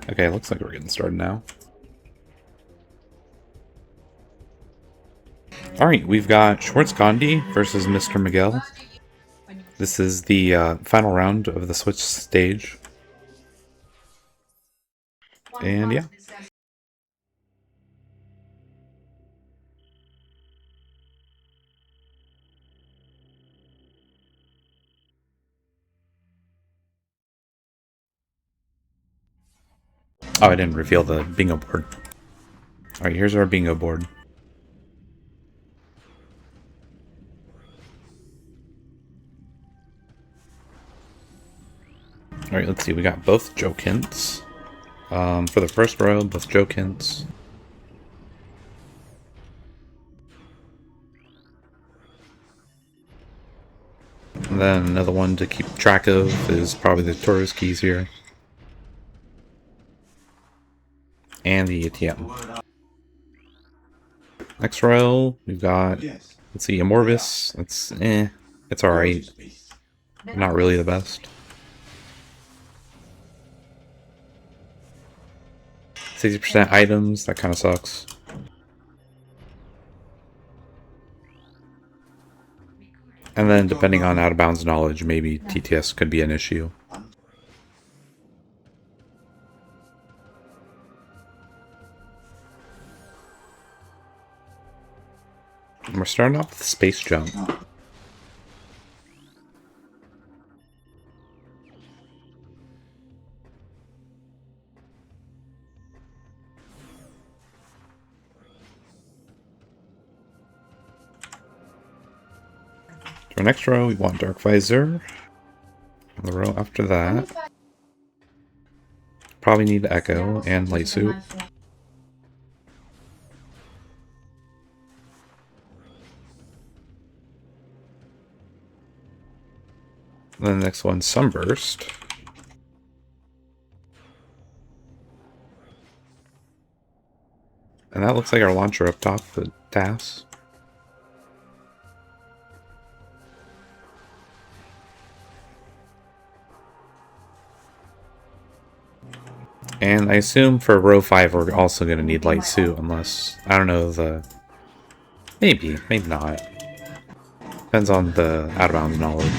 Okay, looks like we're getting started now. Alright, we've got SchwartzGhandi versus MrMiguel. This is the final round of the Switch stage. And yeah. Oh, I didn't reveal the bingo board. Alright, here's our bingo board. Alright, let's see. We got both joke hints. For the first row, both joke hints. And then another one to keep track of is probably the tourist keys here. And the ATM. Next row, we've got, let's see, Amorbis. That's, it's alright. Not really the best. 60% items, that kind of sucks. And then depending on out of bounds knowledge, maybe TTS could be an issue. And we're starting off with Space Jump. For our next row, we want Dark Visor. The row after that, probably need Echo and Light Suit. Then the next one's Sunburst. And that looks like our launcher up top, the TAS. And I assume for row 5 we're also going to need Light Suit, unless, I don't know, maybe not. Depends on the out-of-bounds knowledge.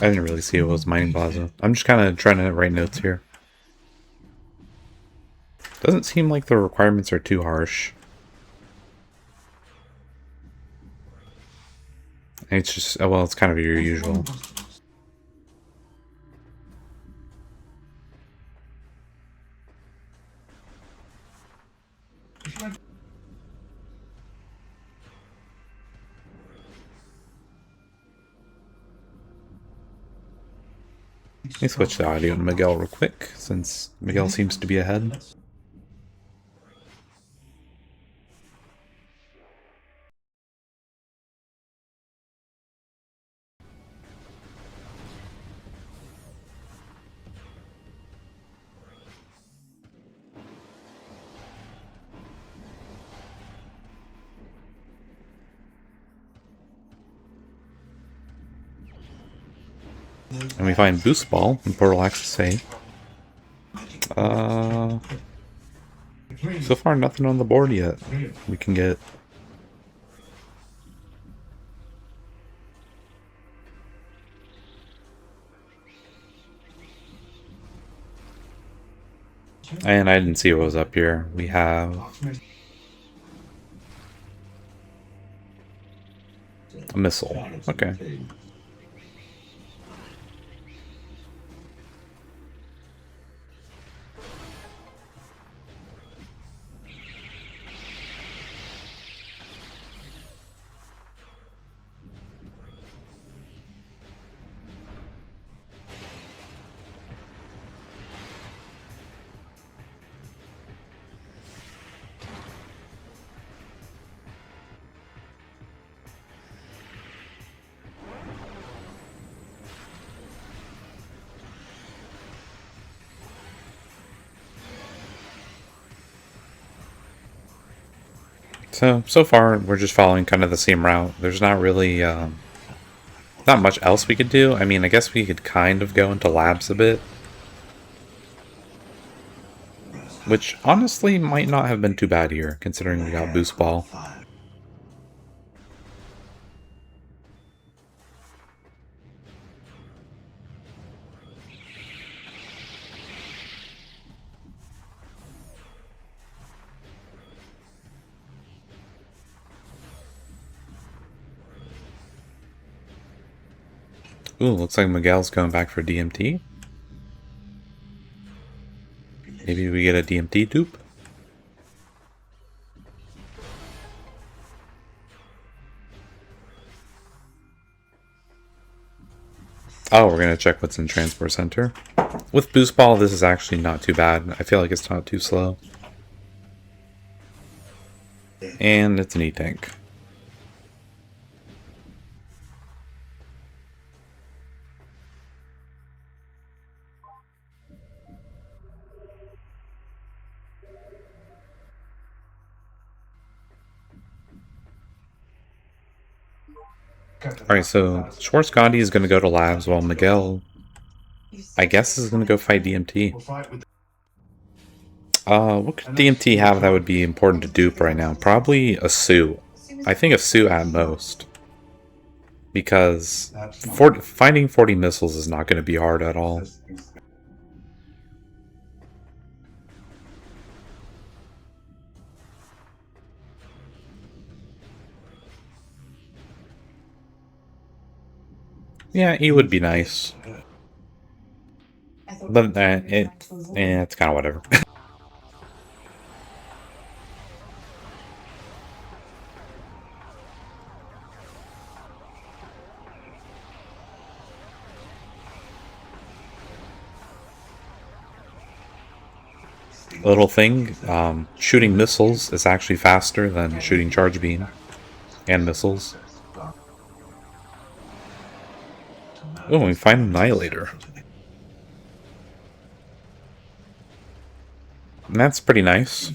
I didn't really see it was Mining Plaza. I'm just kind of trying to write notes here. Doesn't seem like the requirements are too harsh. It's just, well, it's kind of your usual. Let me switch the audio to Miguel real quick, since Miguel seems to be ahead. And we find Boost Ball and Portal Access A. So far nothing on the board yet we can get. And I didn't see what was up here. We have A missile. Okay. So far, we're just following kind of the same route. There's not really, not much else we could do. I mean, I guess we could kind of go into labs a bit. Which, honestly, might not have been too bad here, considering we got Boost Ball. Ooh, looks like Miguel's going back for DMT. Maybe we get a DMT dupe? Oh, we're going to check what's in Transport Center. With Boost Ball, this is actually not too bad. I feel like it's not too slow. And it's an E-Tank. Alright, so SchwartzGhandi is going to go to labs while Miguel, I guess, is going to go fight DMT. What could DMT have that would be important to dupe right now? Probably a suit. I think a suit at most. Because finding 40 missiles is not going to be hard at all. Yeah, E would be nice. But it's kind of whatever. Little thing, shooting missiles is actually faster than shooting charge beam and missiles. Oh, we find Annihilator. And that's pretty nice.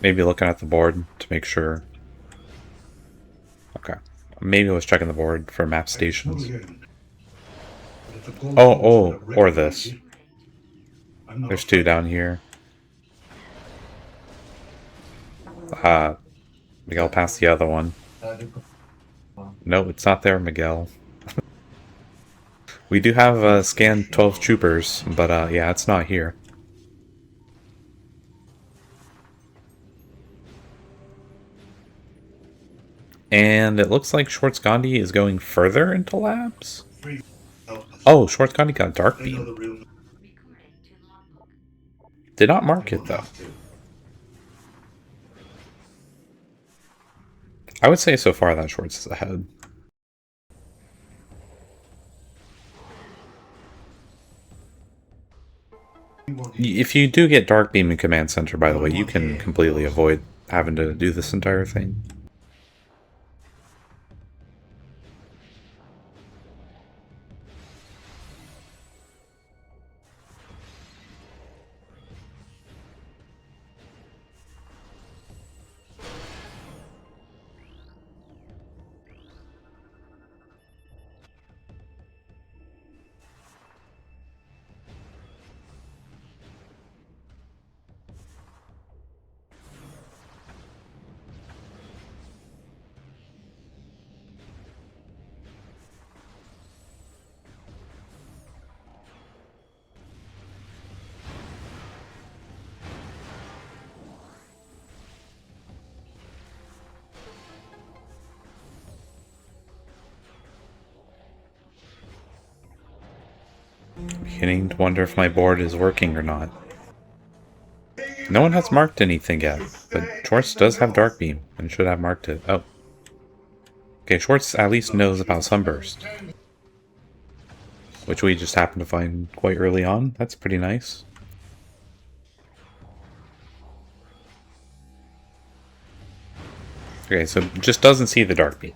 Maybe looking at the board to make sure. Okay. Maybe I was checking the board for map stations. Oh, or this. There's two down here. Miguel passed the other one. No, it's not there, Miguel. We do have scanned 12 troopers, but yeah, it's not here. And it looks like SchwartzGhandi is going further into labs. Oh, SchwartzGhandi got Dark Beam. Did not mark it, though. I would say so far that Schwartz is ahead. If you do get Dark Beam in Command Center, by the way, you can completely avoid having to do this entire thing. I'm beginning to wonder if my board is working or not. No one has marked anything yet, but Schwartz does have Dark Beam and should have marked it. Oh. Okay, Schwartz at least knows about Sunburst, which we just happened to find quite early on. That's pretty nice. Okay, so just doesn't see the Dark Beam.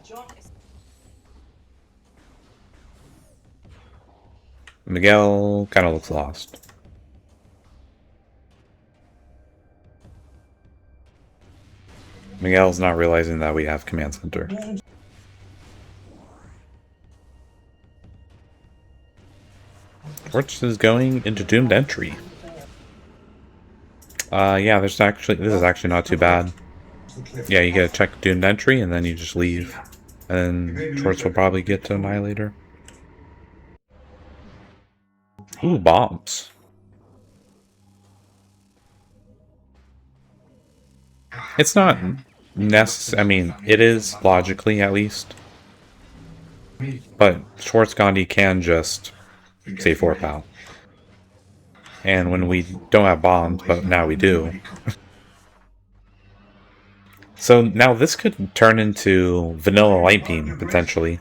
Miguel kind of looks lost. Miguel's not realizing that we have Command Center. Schwartz is going into Doomed Entry. Yeah, this is actually not too bad. Yeah, you gotta check Doomed Entry and then you just leave. And then Schwartz will probably get to Annihilator. Ooh, bombs. It's not necessary. I mean, it is logically at least. But SchwartzGhandi can just say 4 POW. And when we don't have bombs, but now we do. So now this could turn into Vanilla Light Beam, potentially.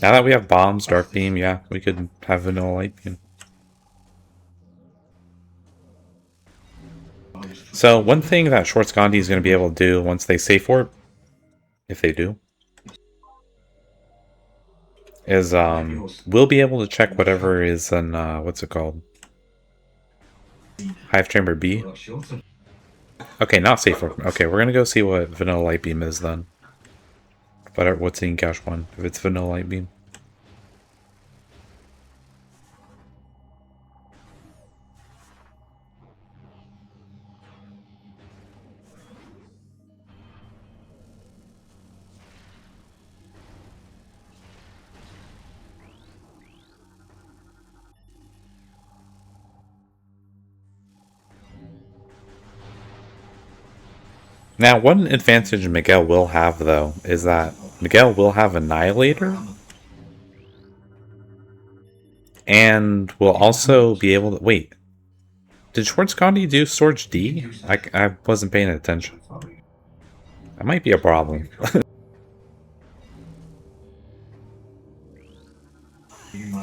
Now that we have bombs, Dark Beam, yeah, we could have Vanilla Light Beam. So one thing that SchwartzGhandi is going to be able to do once they save for it, if they do, is we'll be able to check whatever is in, what's it called? Hive Chamber B. Okay, not safe for. Okay, we're going to go see what Vanilla Light Beam is then. But what's in Cache 1, if it's Vanilla Light Beam. Now, one advantage Miguel will have, though, is that Miguel will have Annihilator. And will also be able to... Wait. Did SchwartzGhandi do SchwartzD? I wasn't paying attention. That might be a problem.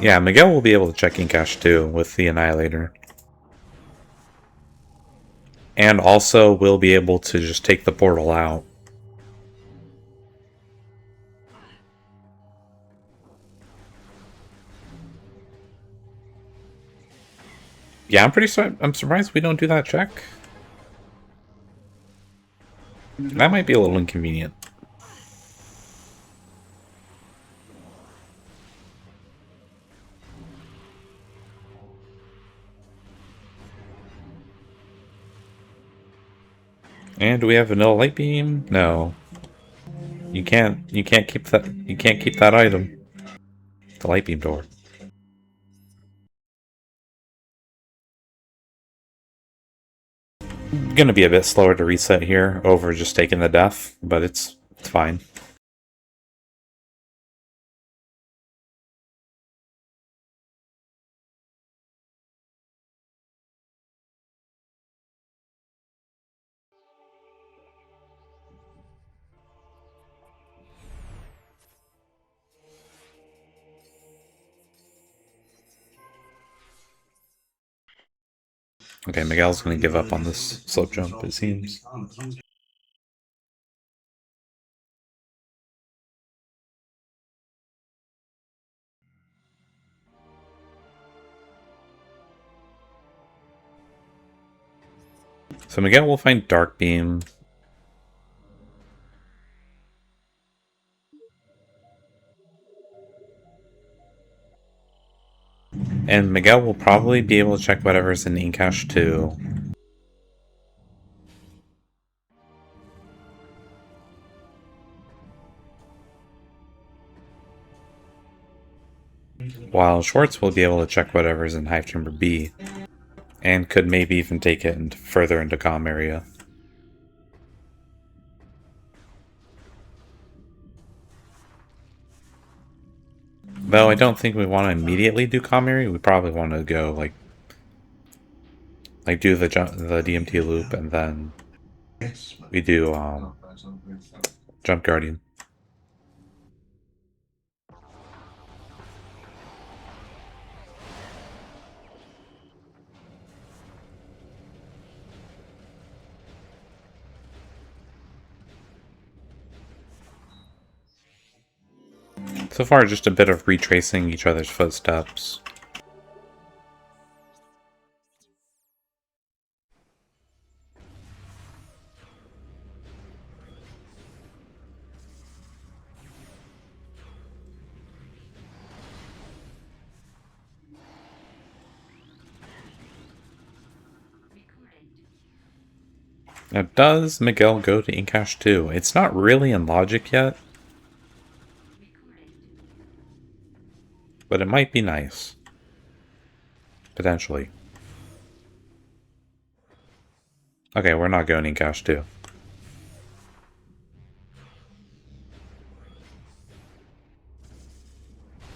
Yeah, Miguel will be able to check in cache too with the Annihilator. And also will be able to just take the portal out. Yeah, I'm surprised we don't do that check. That might be a little inconvenient. And do we have Vanilla Light Beam? No. You can't keep that item. The Light Beam door. Gonna be a bit slower to reset here over just taking the death, but it's fine. Okay, Miguel's gonna give up on this slope jump, it seems. So Miguel will find Dark Beam. And Miguel will probably be able to check whatever's in Incash too. While Schwartz will be able to check whatever's in Hive Chamber B. And could maybe even take it further into comm area. Though I don't think we want to immediately do Kamiri. We probably want to go like do the DMT loop and then we do Jump Guardian. So far, just a bit of retracing each other's footsteps. Now, does Miguel go to Incash too? It's not really in logic yet, but it might be nice. Potentially. Okay, we're not going Incash too.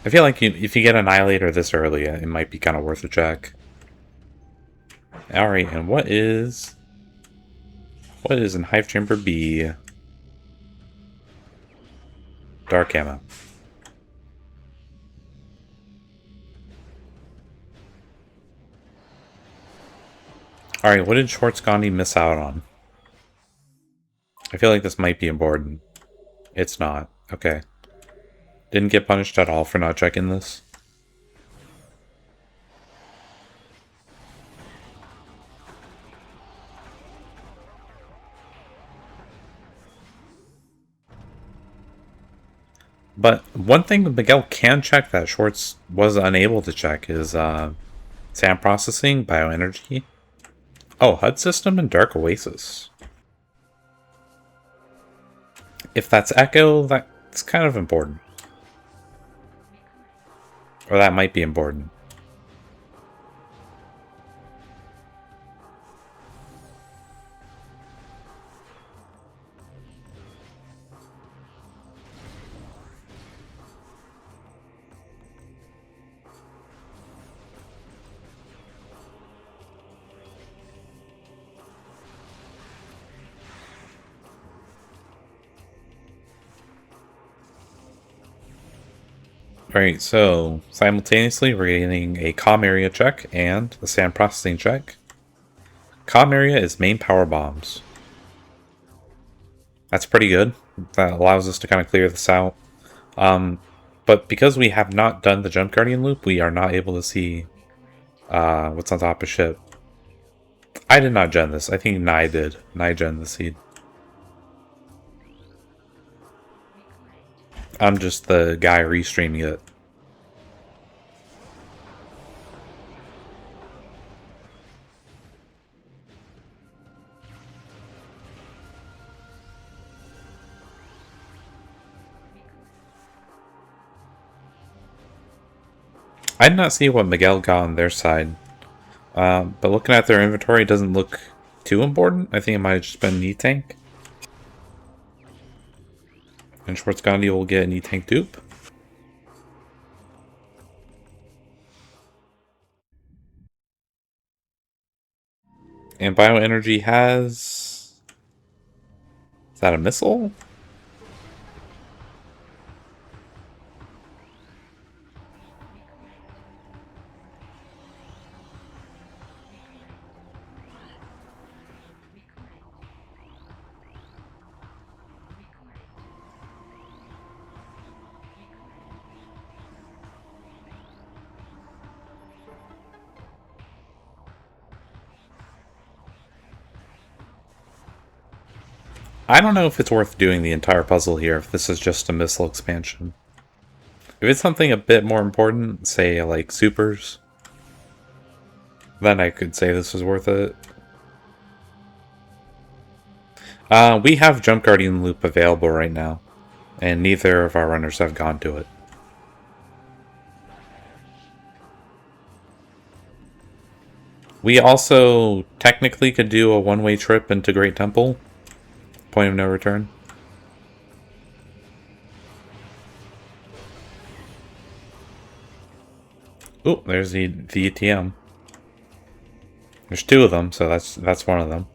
I feel like if you get Annihilator this early, it might be kind of worth a check. Alright, and what is in Hive Chamber B? Dark Ammo. Alright, what did SchwartzGhandi miss out on? I feel like this might be important. It's not. Okay. Didn't get punished at all for not checking this. But one thing Miguel can check that Schwartz was unable to check is SAM processing, bioenergy. Oh, HUD system and Dark Oasis. If that's Echo, that's kind of important. Or that might be important. Alright, so simultaneously we're getting a comm area check and a SAM processing check. Comm area is main power bombs. That's pretty good. That allows us to kind of clear this out. But because we have not done the Jump Guardian loop, we are not able to see what's on top of ship. I did not gen this. I think Nai did. Nai gen the seed. I'm just the guy restreaming it. I did not see what Miguel got on their side. But looking at their inventory, it doesn't look too important. I think it might have just been E-Tank. And SchwartzGhandi will get an E-Tank dupe. And bioenergy has... Is that a missile? I don't know if it's worth doing the entire puzzle here if this is just a missile expansion. If it's something a bit more important, say like supers, then I could say this is worth it. We have Jump Guardian Loop available right now, and neither of our runners have gone to it. We also technically could do a one-way trip into Great Temple. Point of no return. Oh, there's the ATM. There's two of them, so that's one of them.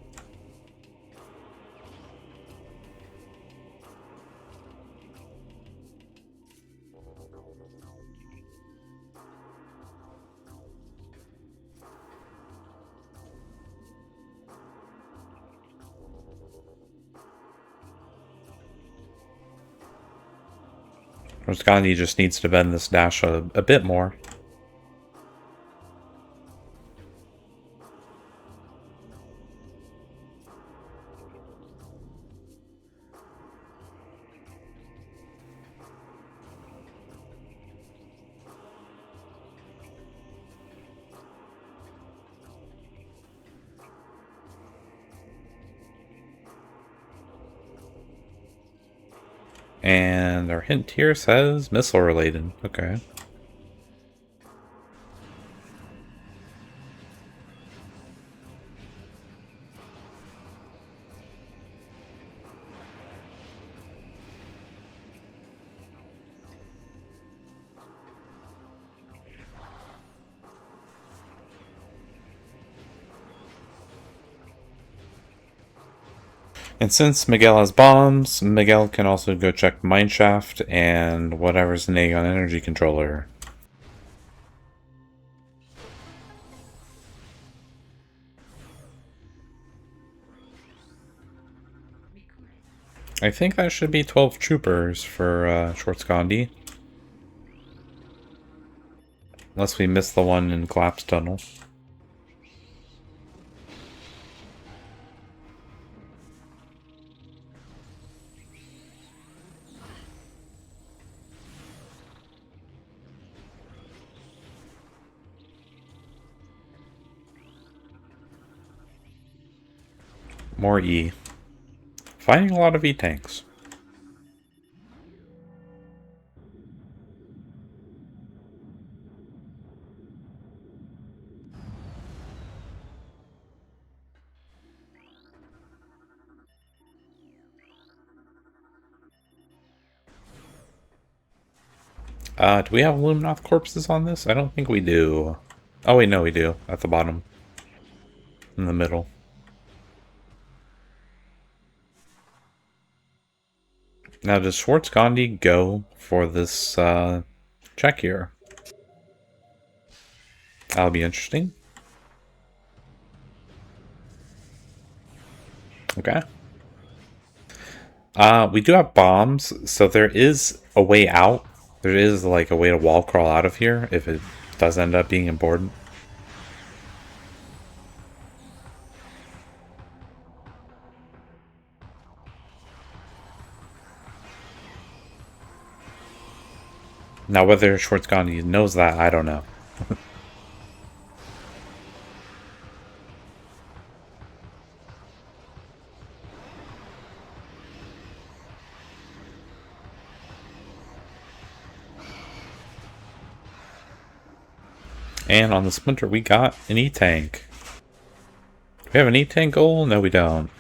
SchwartzGhandi just needs to bend this dash a bit more. And our hint here says missile related. Okay. And since Miguel has bombs, Miguel can also go check Mineshaft and whatever's the Aegon energy controller. I think that should be 12 troopers for SchwartzGhandi. Unless we missed the one in Collapse Tunnel. More E. Finding a lot of E-tanks. Do we have Luminoth corpses on this? I don't think we do. Oh wait, no we do. At the bottom. In the middle. Now does SchwartzGhandi go for this check here? That'll be interesting. Okay. We do have bombs, so there is a way out. There is like a way to wall crawl out of here if it does end up being important. Now whether SchwartzGhandi knows that, I don't know. And on the Splinter, we got an E-tank. Do we have an E-tank goal? No, we don't.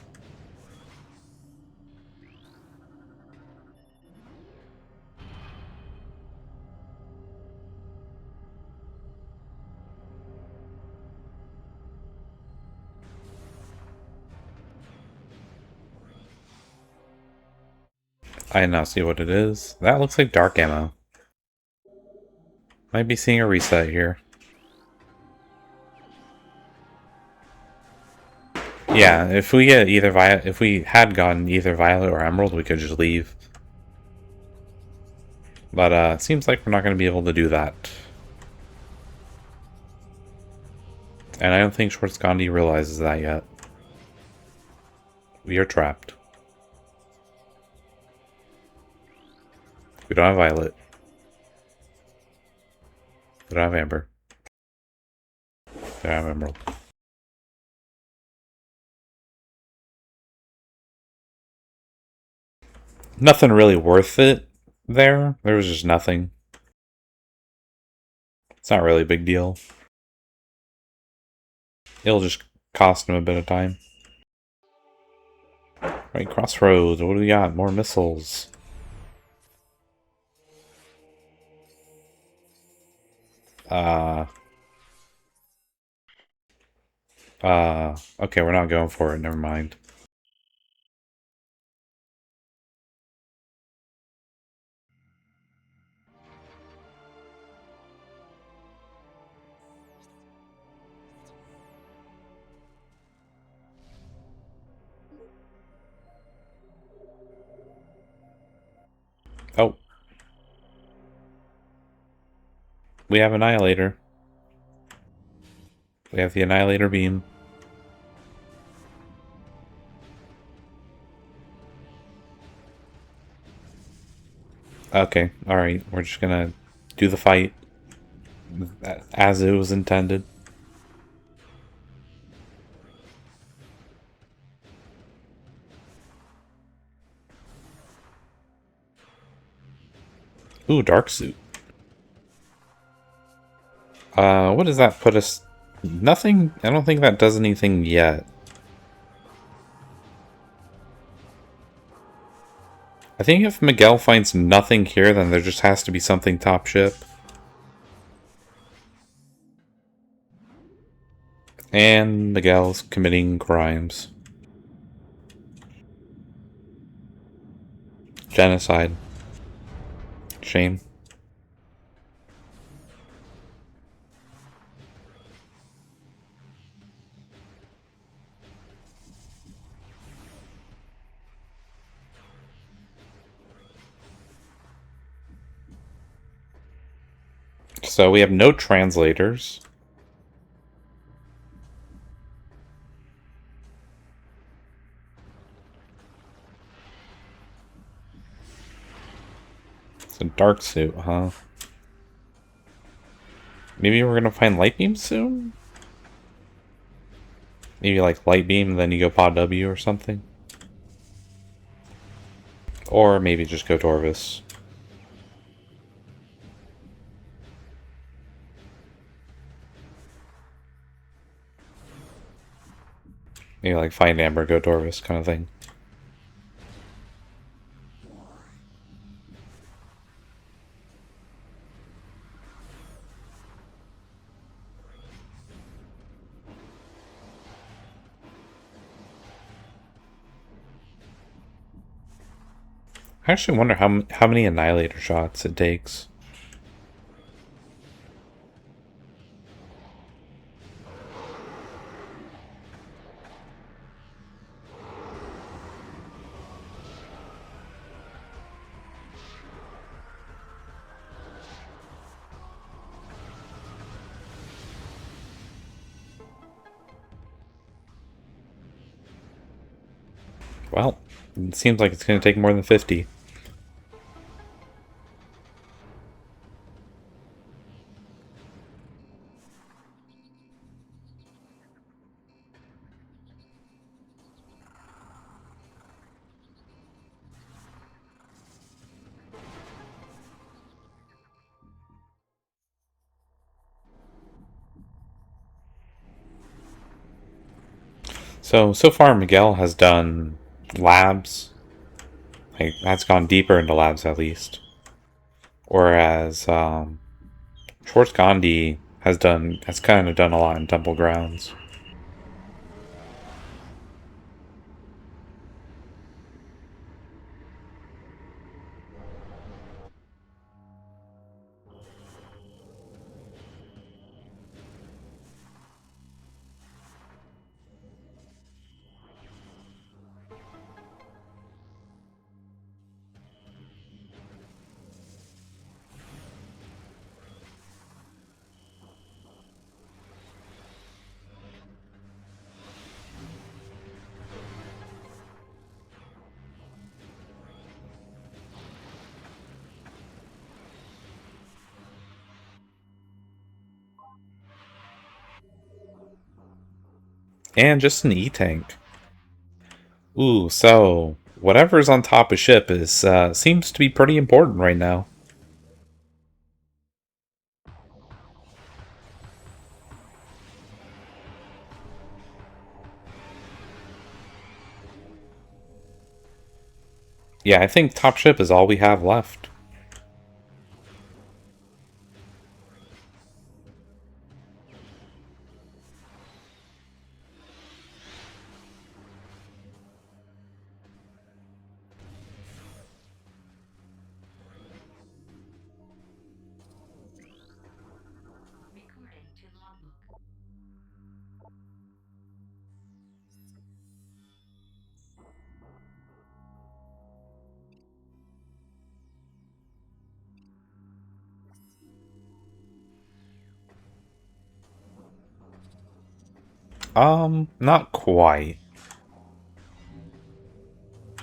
I now see what it is. That looks like dark ammo. Might be seeing a reset here. Yeah, if we get either if we had gotten either Violet or Emerald, we could just leave. But it seems like we're not going to be able to do that. And I don't think SchwartzGhandi realizes that yet. We are trapped. We don't have Violet. We don't have Amber. We don't have Emerald. Nothing really worth it there. There was just nothing. It's not really a big deal. It'll just cost him a bit of time. Right, Crossroads. What do we got? More missiles. Okay, we're not going for it, never mind. Oh. We have Annihilator. We have the Annihilator beam. Okay, alright. We're just gonna do the fight as it was intended. Ooh, Dark Suit. What does that put us? Nothing? I don't think that does anything yet. I think if Miguel finds nothing here, then there just has to be something top ship. And Miguel's committing crimes. Genocide. Shame. So we have no translators. It's a dark suit, huh? Maybe we're gonna find light beam soon? Maybe like light beam, then you go pod W or something? Or maybe just go Torvis. Maybe like find Amber, go Torvis kind of thing. I actually wonder how many Annihilator shots it takes. Well, it seems like it's going to take more than 50. So far Miguel has done labs. Like, that's gone deeper into labs at least. Whereas, SchwartzGhandi has kind of done a lot in temple grounds. And just an E-tank. Ooh, so whatever's on top of ship is seems to be pretty important right now. Yeah, I think top ship is all we have left. Not quite.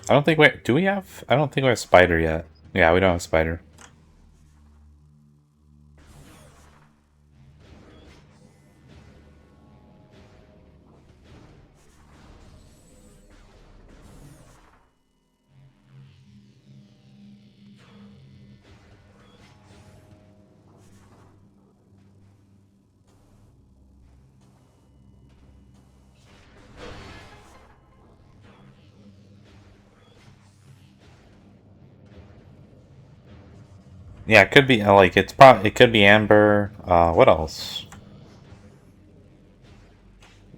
I don't think do we have? I don't think we have Spider yet. Yeah, we don't have Spider. Yeah, it could be like it could be Amber. What else?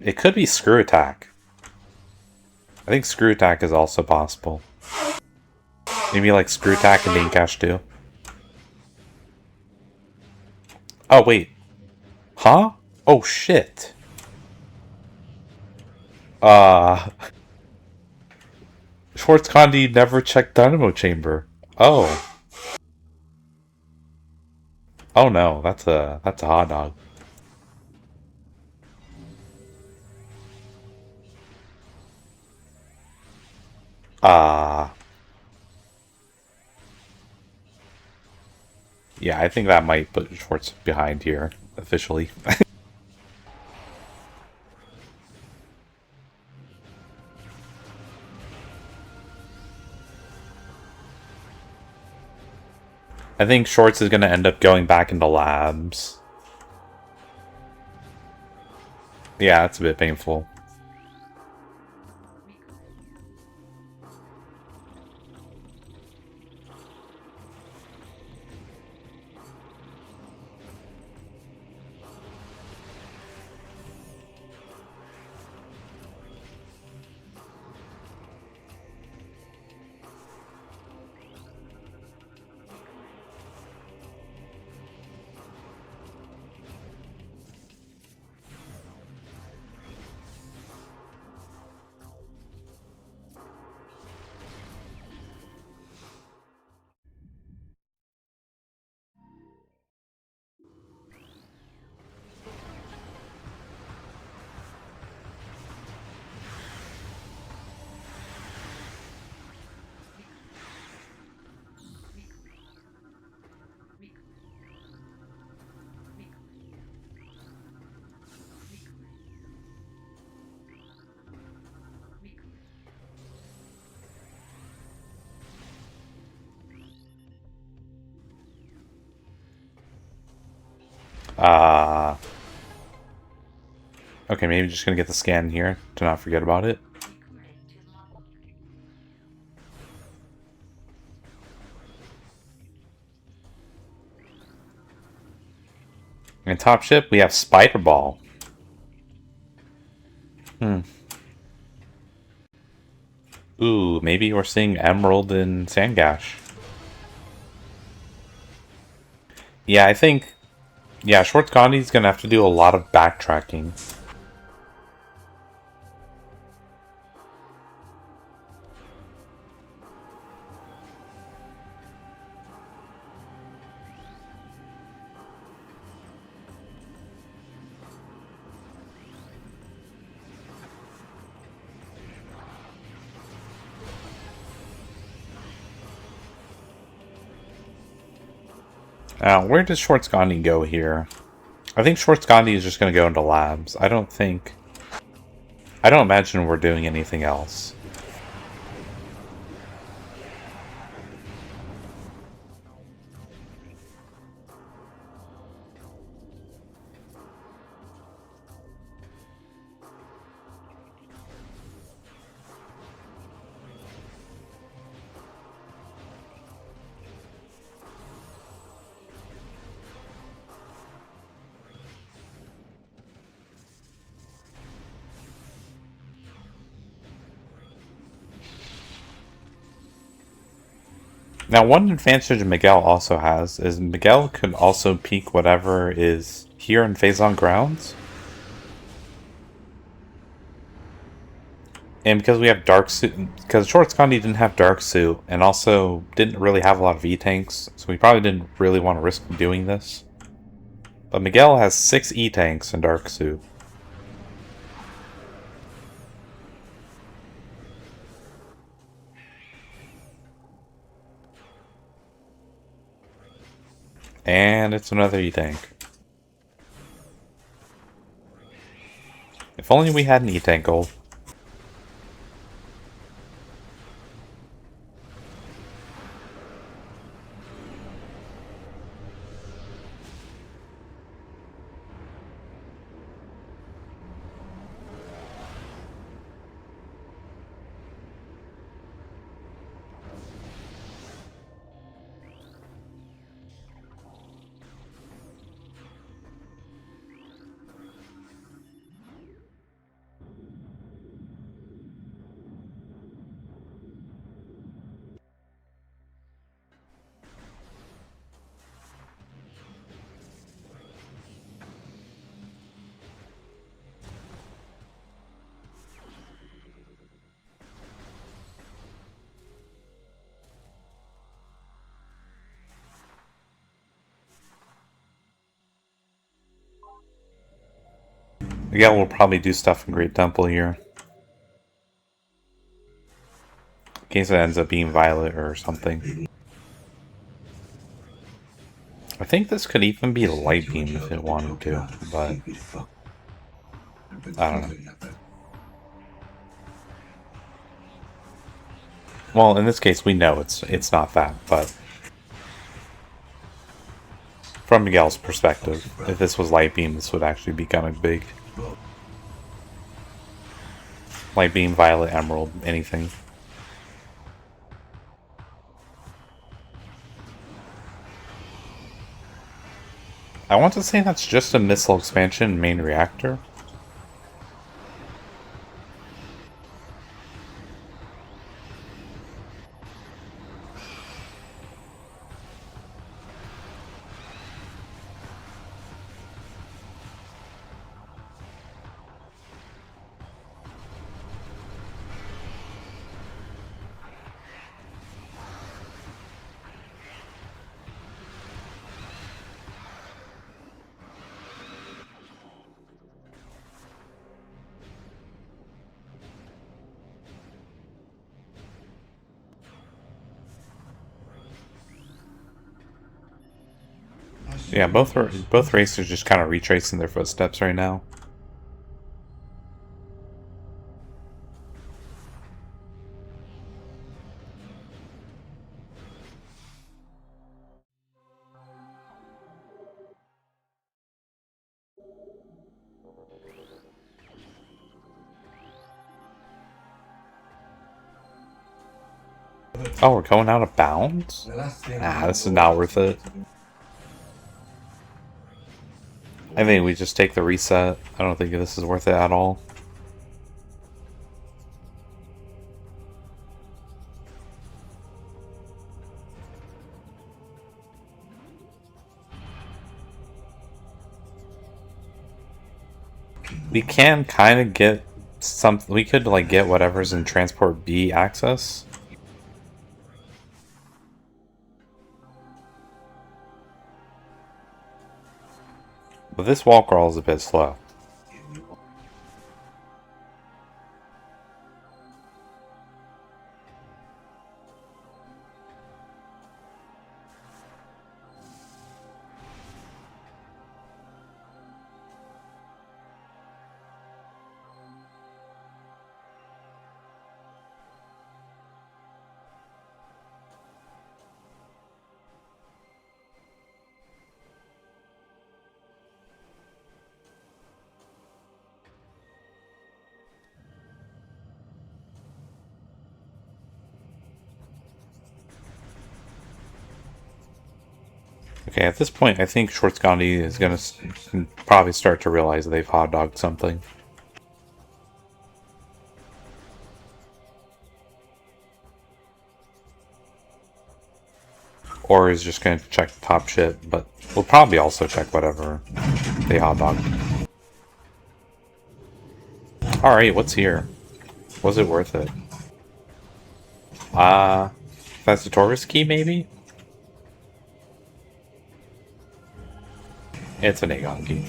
It could be Screw Attack. I think Screw Attack is also possible. Maybe like Screw Attack and Daincash too. Oh wait. Huh? Oh shit. SchwartzGhandi never checked Dynamo Chamber. Oh. Oh no, that's a hot dog. Yeah, I think that might put Schwartz behind here, officially. I think Schwartz is going to end up going back into labs. Yeah, it's a bit painful. Okay, maybe just gonna get the scan here to not forget about it. And top ship, we have Spider Ball. Ooh, maybe we're seeing Emerald and Sandgash. Yeah, I think... Yeah, SchwartzGhandi's gonna have to do a lot of backtracking. Now, where does SchwartzGhandi go here? I think SchwartzGhandi is just going to go into labs. I don't imagine we're doing anything else. Now, one advantage Miguel also has is Miguel could also peek whatever is here in Phazon Grounds. And because we have Dark Suit, because SchwartzGhandi didn't have Dark Suit, and also didn't really have a lot of E-Tanks, so we probably didn't really want to risk doing this. But Miguel has 6 E-Tanks in Dark Suit. And it's another E-Tank. If only we had an E-Tank goal. Yeah, we'll probably do stuff in Great Temple here. In case it ends up being Violet or something. I think this could even be Light Beam if it wanted to, but I don't know. Well, in this case, we know it's not that, but from Miguel's perspective, if this was Light Beam, this would actually be kind of big. Light Beam, Violet, Emerald, anything. I want to say that's just a missile expansion main reactor. Yeah, both racers just kind of retracing their footsteps right now. Oh, we're going out of bounds? Nah, this is not worth it. I think we just take the reset. I don't think this is worth it at all. We can kind of get some. We could like get whatever's in Transport B access. But this wall crawl is a bit slow. Okay, at this point, I think SchwartzGhandi is going to probably start to realize they've hot-dogged something. Or is just going to check the top shit, but we'll probably also check whatever they hot-dogged. Alright, what's here? Was it worth it? That's the Taurus key, maybe? It's an Aegon key.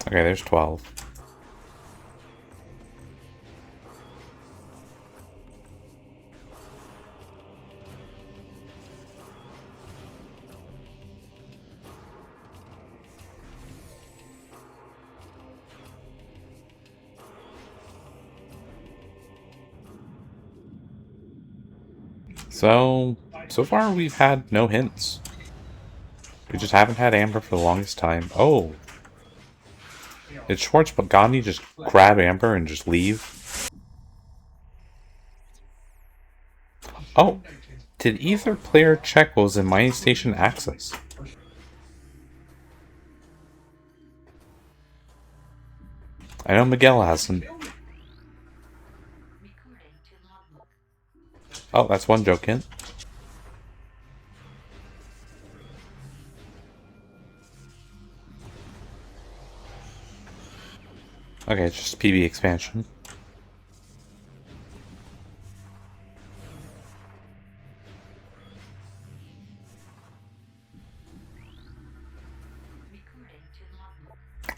Okay, there's 12. So far we've had no hints. We just haven't had Amber for the longest time. Oh! Did SchwartzGhandi just grab Amber and just leave? Oh! Did either player check what was in mining station access? I know Miguel hasn't. Oh, that's one joke hint. Okay, it's just PB expansion.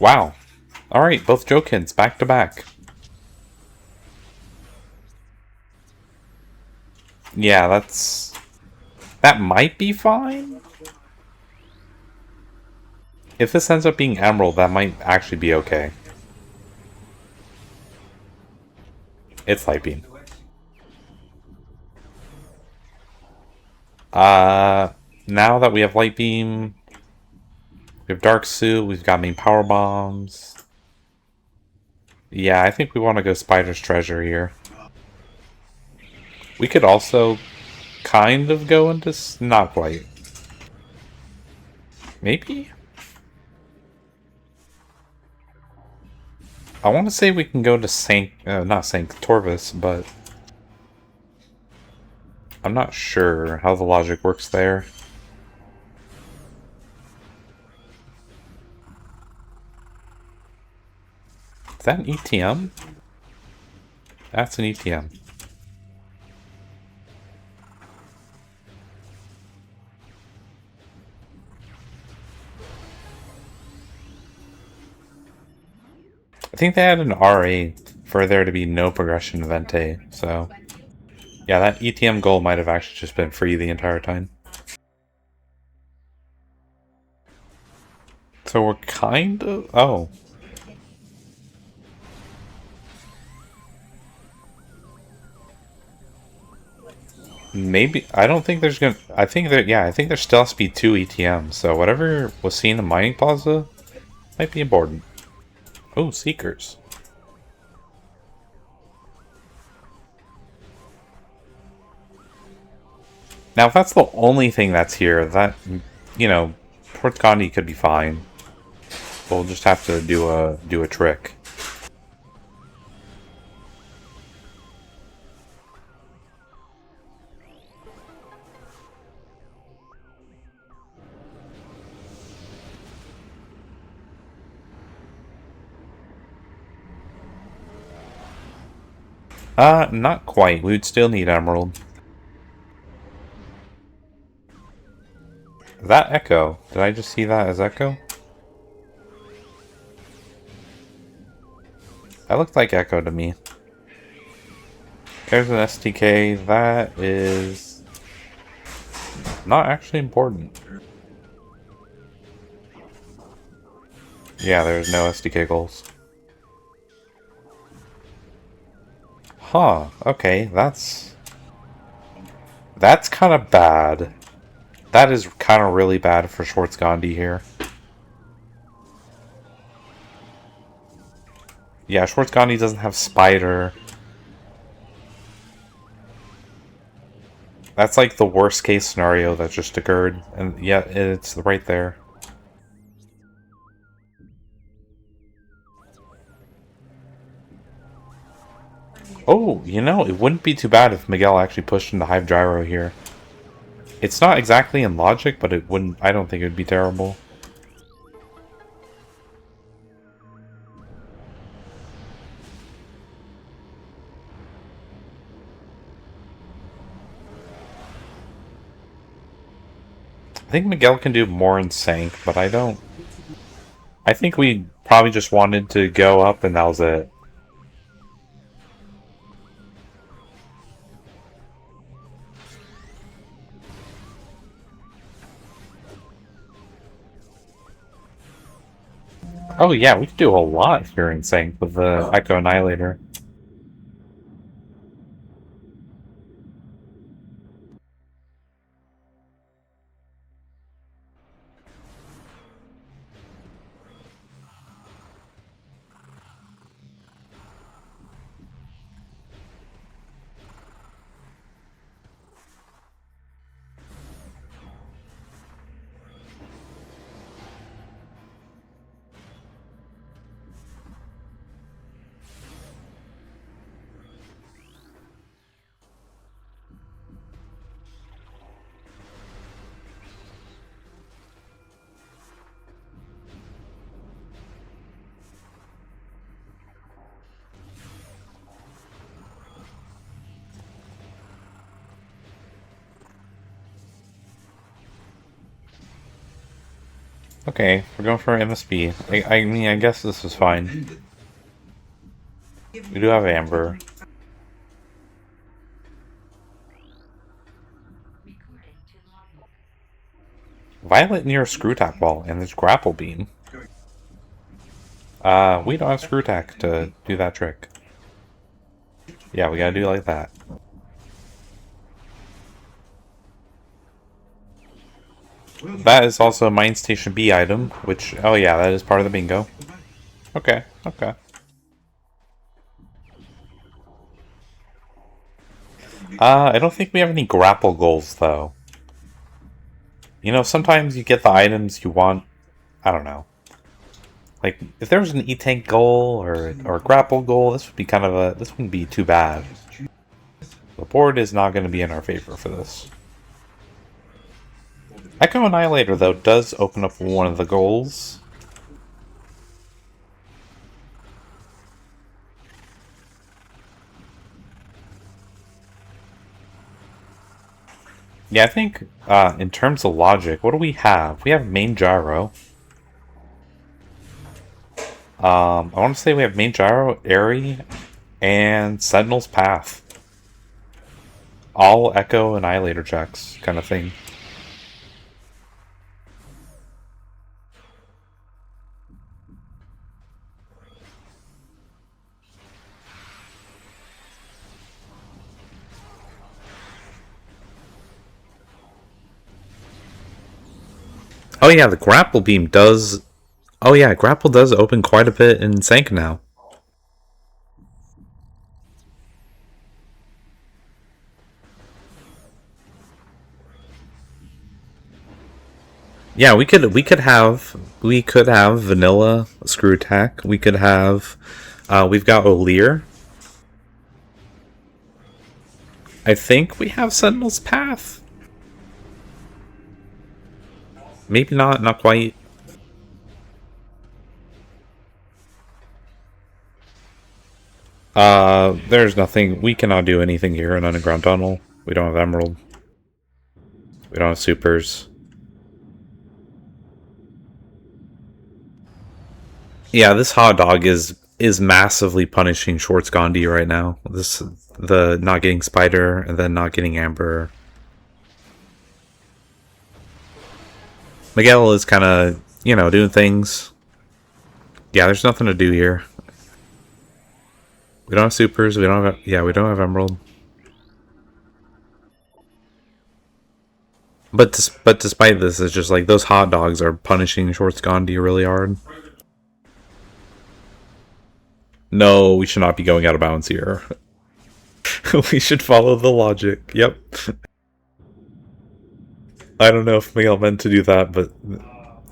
Wow. Alright, both joke hints, back to back. Yeah, that might be fine. If this ends up being Emerald, that might actually be okay. It's Light Beam. Now that we have Light Beam, we have Dark Suit, we've got main Power Bombs. Yeah, I think we want to go Spider's Treasure here. We could also kind of go into not quite. Maybe? I want to say we can go to not Saint Torvis, but I'm not sure how the logic works there. Is that an ETM? That's an ETM. I think they had an RA for there to be no progression Vente, so yeah, that ETM goal might have actually just been free the entire time. So we're kind of... oh. Maybe... I don't think there's gonna... I think there still has to be 2 ETMs, so whatever was seen in Mining Plaza might be important. Oh, Seekers. Now, if that's the only thing that's here, that, you know, SchwartzGhandi could be fine. We'll just have to do a trick. Not quite. We would still need Emerald. Is that Echo? Did I just see that as Echo? That looked like Echo to me. There's an STK. That is not actually important. Yeah, there's no SDK goals. Huh, okay, that's kind of bad. That is kind of really bad for SchwartzGhandi here. Yeah, SchwartzGhandi doesn't have Spider. That's like the worst case scenario that just occurred. And yeah, it's right there. Oh, you know, it wouldn't be too bad if Miguel actually pushed into Hive Gyro here. It's not exactly in logic, but it wouldn't... I don't think it would be terrible. I think Miguel can do more in Sank, but I don't... I think we probably just wanted to go up and that was it. Oh yeah, we could do a lot here in sync with the Echo Annihilator. Okay, we're going for MSB. I mean, I guess this is fine. We do have Amber. Violet near Screw Tack Wall, and there's Grapple Beam. We don't have Screw Tack to do that trick. Yeah, we gotta do it like that. That is also a Mine Station B item, which, oh yeah, that is part of the bingo. Okay, okay. I don't think we have any grapple goals, though. You know, sometimes you get the items you want, I don't know. Like, if there was an E-Tank goal or a grapple goal, this would be kind of a, this wouldn't be too bad. The board is not going to be in our favor for this. Echo Annihilator, though, does open up one of the goals. Yeah, I think, in terms of logic, what do we have? We have main gyro. I want to say we have main gyro, Airy, and Sentinel's Path. All Echo Annihilator checks, kind of thing. Oh yeah, the grapple beam does... Oh yeah, grapple does open quite a bit in Sank now. Yeah, we could have vanilla screw attack. We could have we've got O-Lir. I think we have Sentinel's Path. Maybe not quite. There's nothing. We cannot do anything here in Underground Tunnel. We don't have Emerald. We don't have supers. Yeah, this hot dog is massively punishing SchwartzGhandi right now. The not getting Spider and then not getting Amber. Miguel is kind of, you know, doing things. Yeah, there's nothing to do here. We don't have supers. We don't have. Yeah, we don't have Emerald. But despite this, it's just like those hot dogs are punishing SchwartzGhandi really hard. No, we should not be going out of bounds here. We should follow the logic. Yep. I don't know if Miguel meant to do that, but,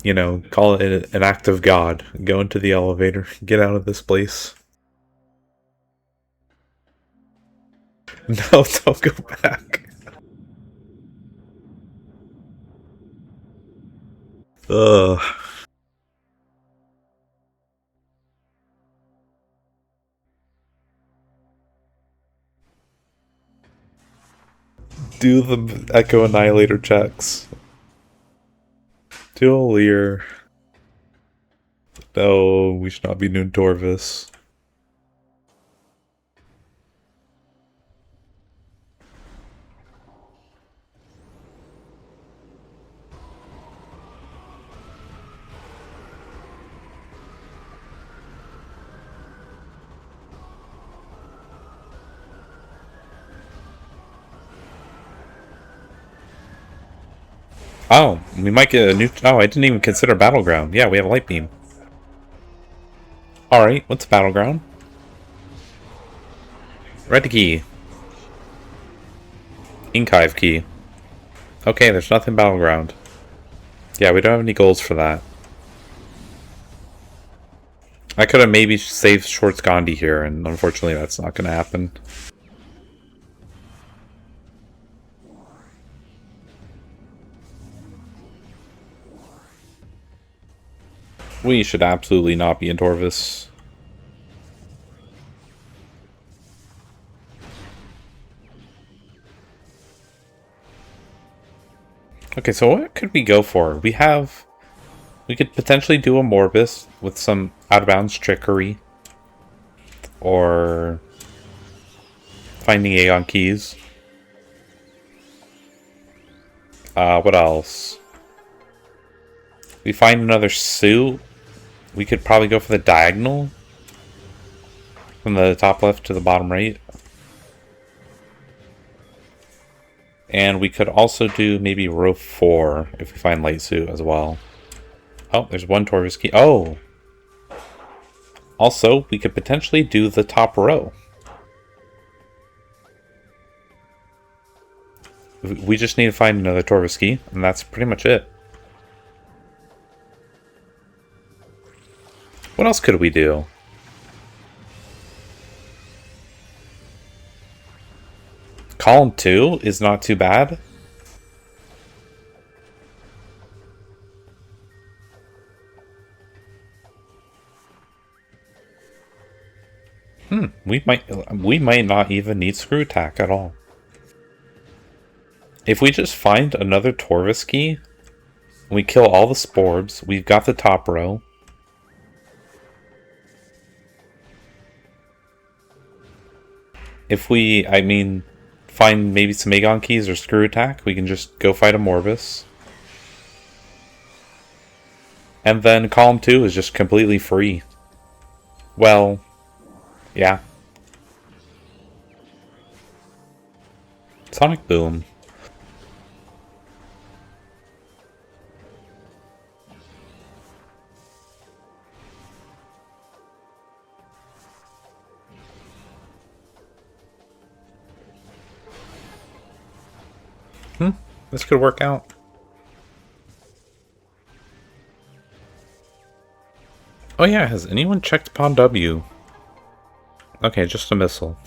you know, call it an act of God. Go into the elevator. Get out of this place. No, don't go back. Ugh. Do the Echo Annihilator checks. Do O-Lir. Oh, we should not be doing Torvis. Oh, we might get a new... Oh, I didn't even consider Battleground. Yeah, we have Light Beam. Alright, what's Battleground? Red key. Inkive key. Okay, there's nothing Battleground. Yeah, we don't have any goals for that. I could have maybe saved SchwartzGhandi here, and unfortunately that's not going to happen. We should absolutely not be in Torvis. Okay, so what could we go for? We could potentially do a Morbus with some out-of-bounds trickery. Or finding Aeon keys. What else? We find another suit. We could probably go for the diagonal. From the top left to the bottom right. And we could also do maybe row 4 if we find light suit as well. Oh, there's one Torvis key. Oh! Also, we could potentially do the top row. We just need to find another Torvis key, and that's pretty much it. What else could we do? Column 2 is not too bad. We might not even need screw attack at all. If we just find another Torvis key, and we kill all the Sporbs, we've got the top row. If we, find maybe some Aegon keys or screw attack, we can just go fight a Morbus. And then column 2 is just completely free. Well, yeah. Sonic Boom. This could work out. Oh yeah, has anyone checked upon W? Okay, just a missile.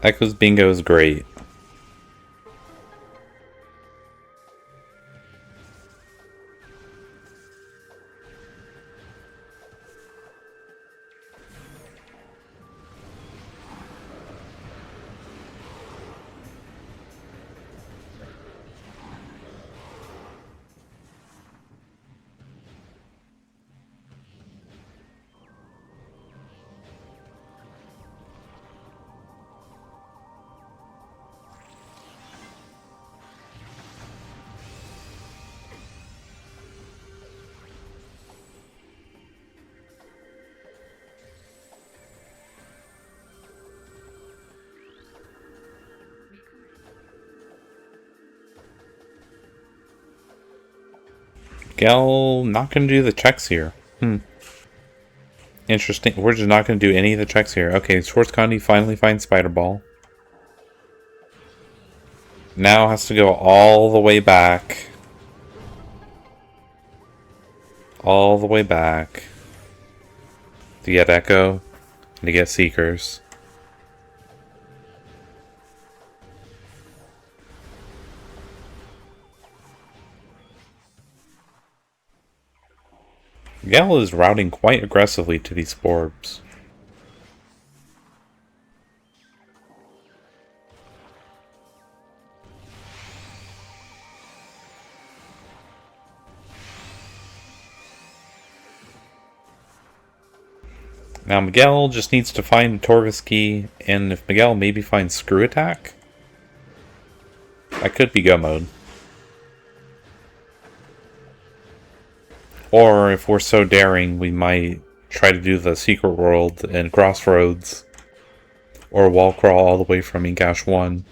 Echo's Bingo is great. Gel not gonna do the checks here. Interesting. We're just not gonna do any of the checks here. Okay, SchwartzGhandi finally finds Spider Ball. Now has to go all the way back. All the way back. To get Echo. And to get Seekers. Miguel is routing quite aggressively to these Sporbs. Now Miguel just needs to find Torvis key, and if Miguel maybe finds Screw Attack, that could be go mode. Or if we're so daring, we might try to do the Secret World and Crossroads, or wall crawl all the way from Inkash 1.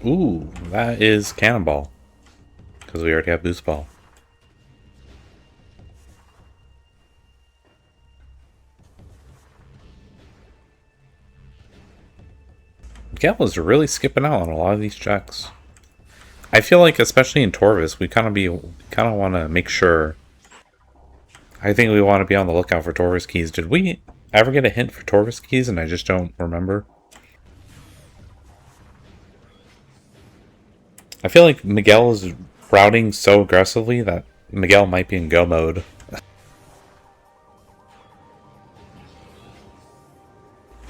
Ooh, that is Cannonball. Because we already have Boost Ball. Miguel is really skipping out on a lot of these checks. I feel like, especially in Torvis, we kind of want to make sure. I think we want to be on the lookout for Torvis keys. Did we ever get a hint for Torvis keys and I just don't remember? I feel like Miguel is routing so aggressively that Miguel might be in go mode.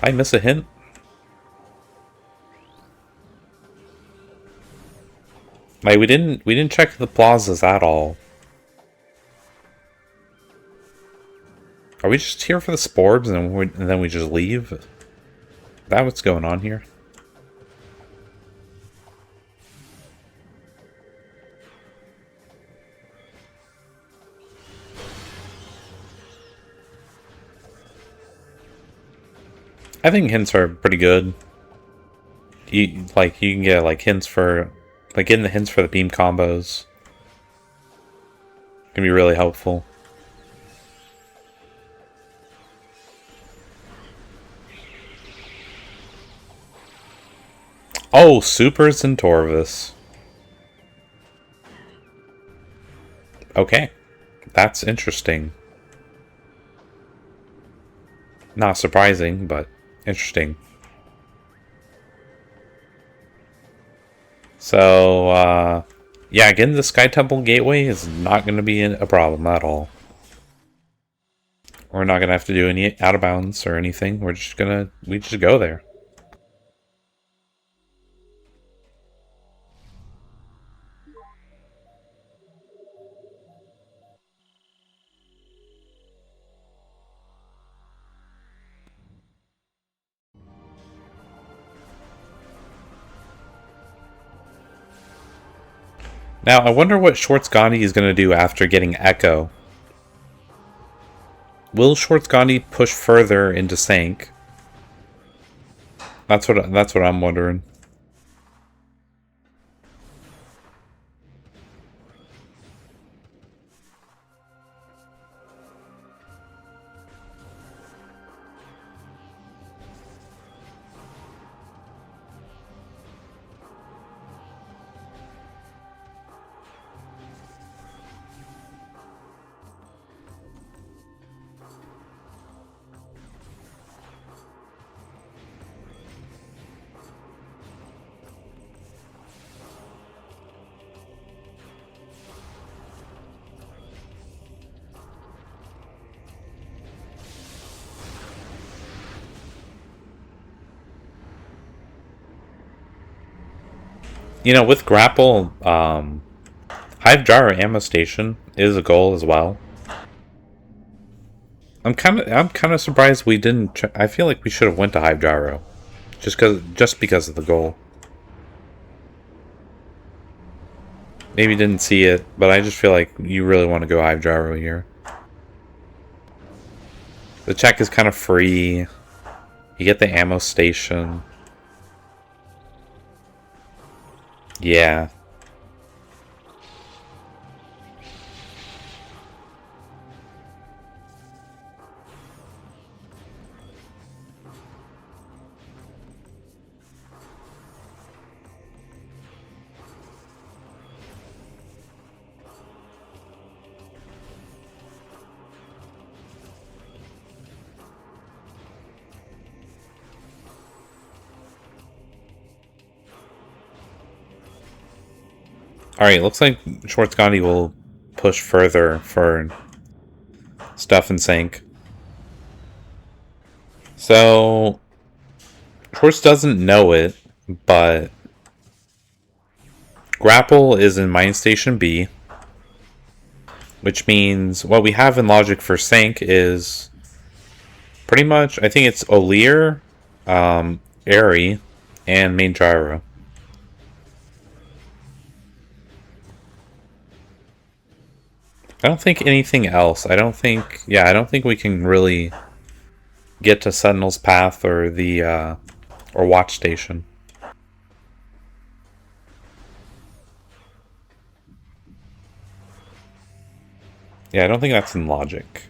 I miss a hint? Like we didn't check the plazas at all. Are we just here for the Sporbs and then we just leave? Is that what's going on here? I think hints are pretty good. You can get like hints for getting the hints for the beam combos. Can be really helpful. Oh, Supers and Torvis. Okay. That's interesting. Not surprising, but interesting. So, yeah, getting the Sky Temple Gateway is not going to be a problem at all. We're not going to have to do any out of bounds or anything. We just go there. Now, I wonder what SchwartzGhandi is going to do after getting Echo. Will SchwartzGhandi push further into Sank? That's what I'm wondering. You know, with Grapple, Hive Gyro Ammo Station is a goal as well. I'm kind of surprised we didn't. I feel like we should have went to Hive Gyro, just because of the goal. Maybe didn't see it, but I just feel like you really want to go Hive Gyro here. The check is kind of free. You get the ammo station. Yeah. Alright, looks like SchwartzGhandi will push further for stuff in sync. So, Schwartz doesn't know it, but Grapple is in Mine Station B, which means what we have in logic for sync is pretty much, I think it's O-Lir, Airy, and main gyro. I don't think anything else. I don't think we can really get to Sentinel's Path or the, or Watch Station. Yeah, I don't think that's in logic.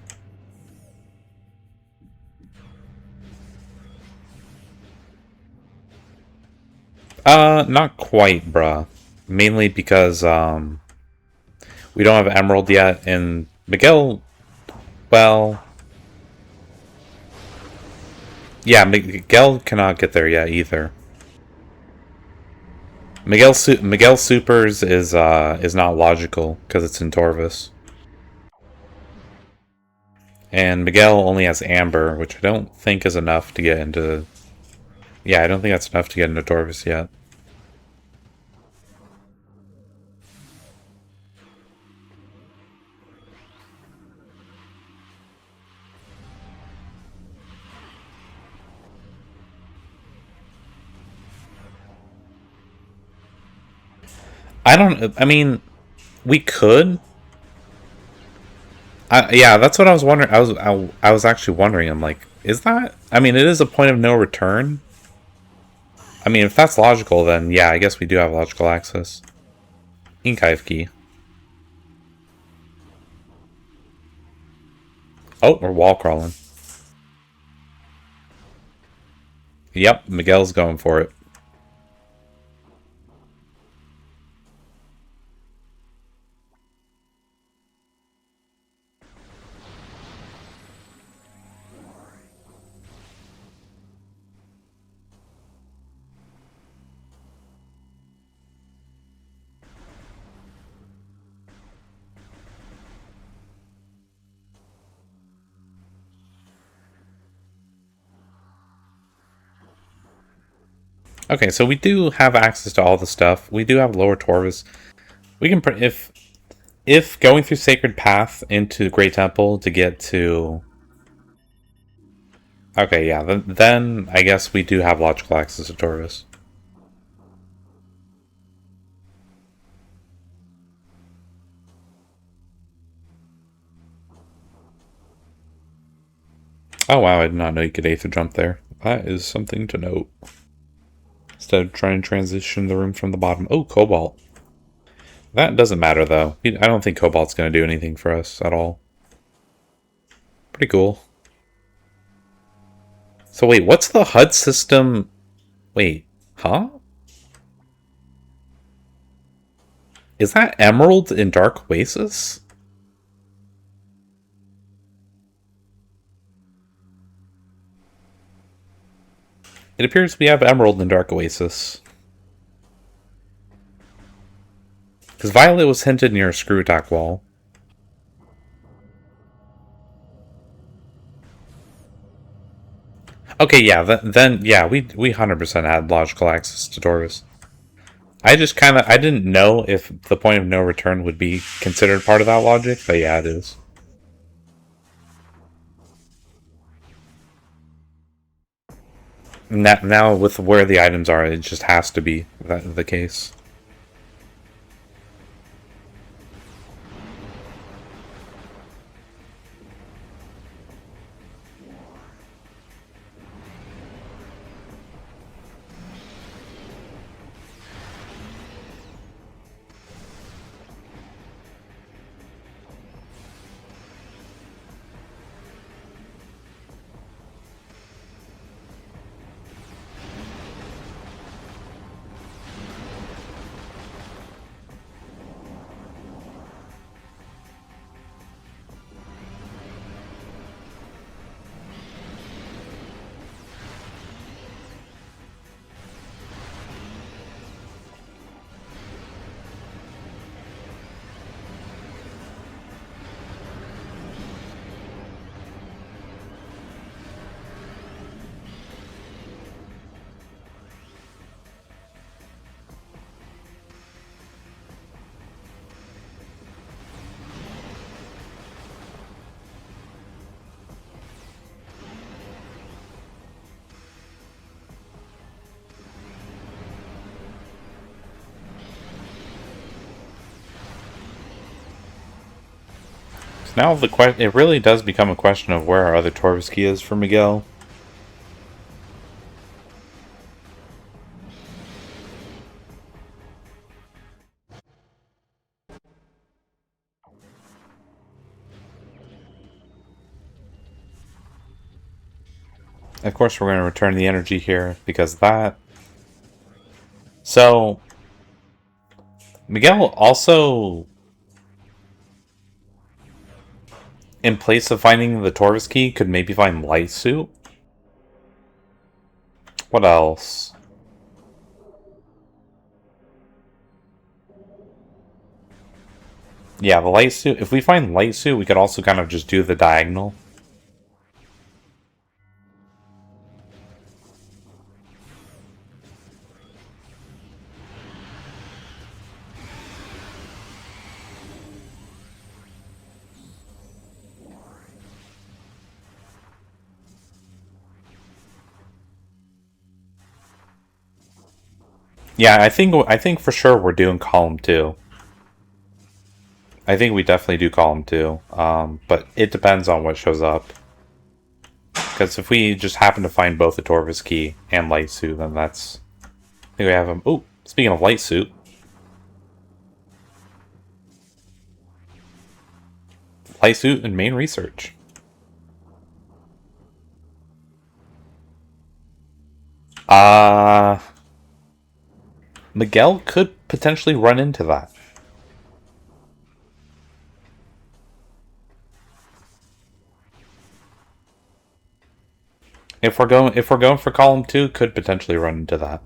Not quite, bruh. Mainly because, we don't have Emerald yet, and Miguel, well... Yeah, Miguel cannot get there yet, either. Miguel Supers is not logical, because it's in Torvus. And Miguel only has Amber, which I don't think is enough to get into... Yeah, I don't think that's enough to get into Torvus yet. I mean, we could. Yeah, that's what I was wondering. I was actually wondering. I'm like, is that? I mean, it is a point of no return. I mean, if that's logical, then yeah, I guess we do have logical access. Inkive key. Oh, we're wall crawling. Yep, Miguel's going for it. Okay, so we do have access to all the stuff. We do have Lower Torvus. We can if going through Sacred Path into Great Temple to get to... Okay, yeah, then I guess we do have logical access to Torvus. Oh wow, I did not know you could Aether jump there. That is something to note. Instead of trying to transition the room from the bottom. Oh, Cobalt. That doesn't matter, though. I don't think Cobalt's going to do anything for us at all. Pretty cool. So wait, what's the HUD system? Wait, huh? Is that Emerald in Dark Oasis? It appears we have Emerald in Dark Oasis. Because Violet was hinted near a screw attack wall. Okay, yeah, then yeah, we 100% had logical access to Torvus. I just I didn't know if the point of no return would be considered part of that logic, but yeah, it is. Now with where the items are, it just has to be the case. Now it really does become a question of where our other Torvis key is for Miguel. Of course, we're going to return the energy here because of that. So, Miguel also, in place of finding the Torvis key, could maybe find Light Suit. What else? Yeah, the Light Suit. If we find Light Suit, we could also kind of just do the diagonal. Yeah, I think for sure we're doing column 2. I think we definitely do column 2. But it depends on what shows up. Because if we just happen to find both the Torvis key and Light Suit, then that's... I think we have them. Oh, speaking of Light Suit. Light Suit and main research. Miguel could potentially run into that. If we're going for column 2, could potentially run into that.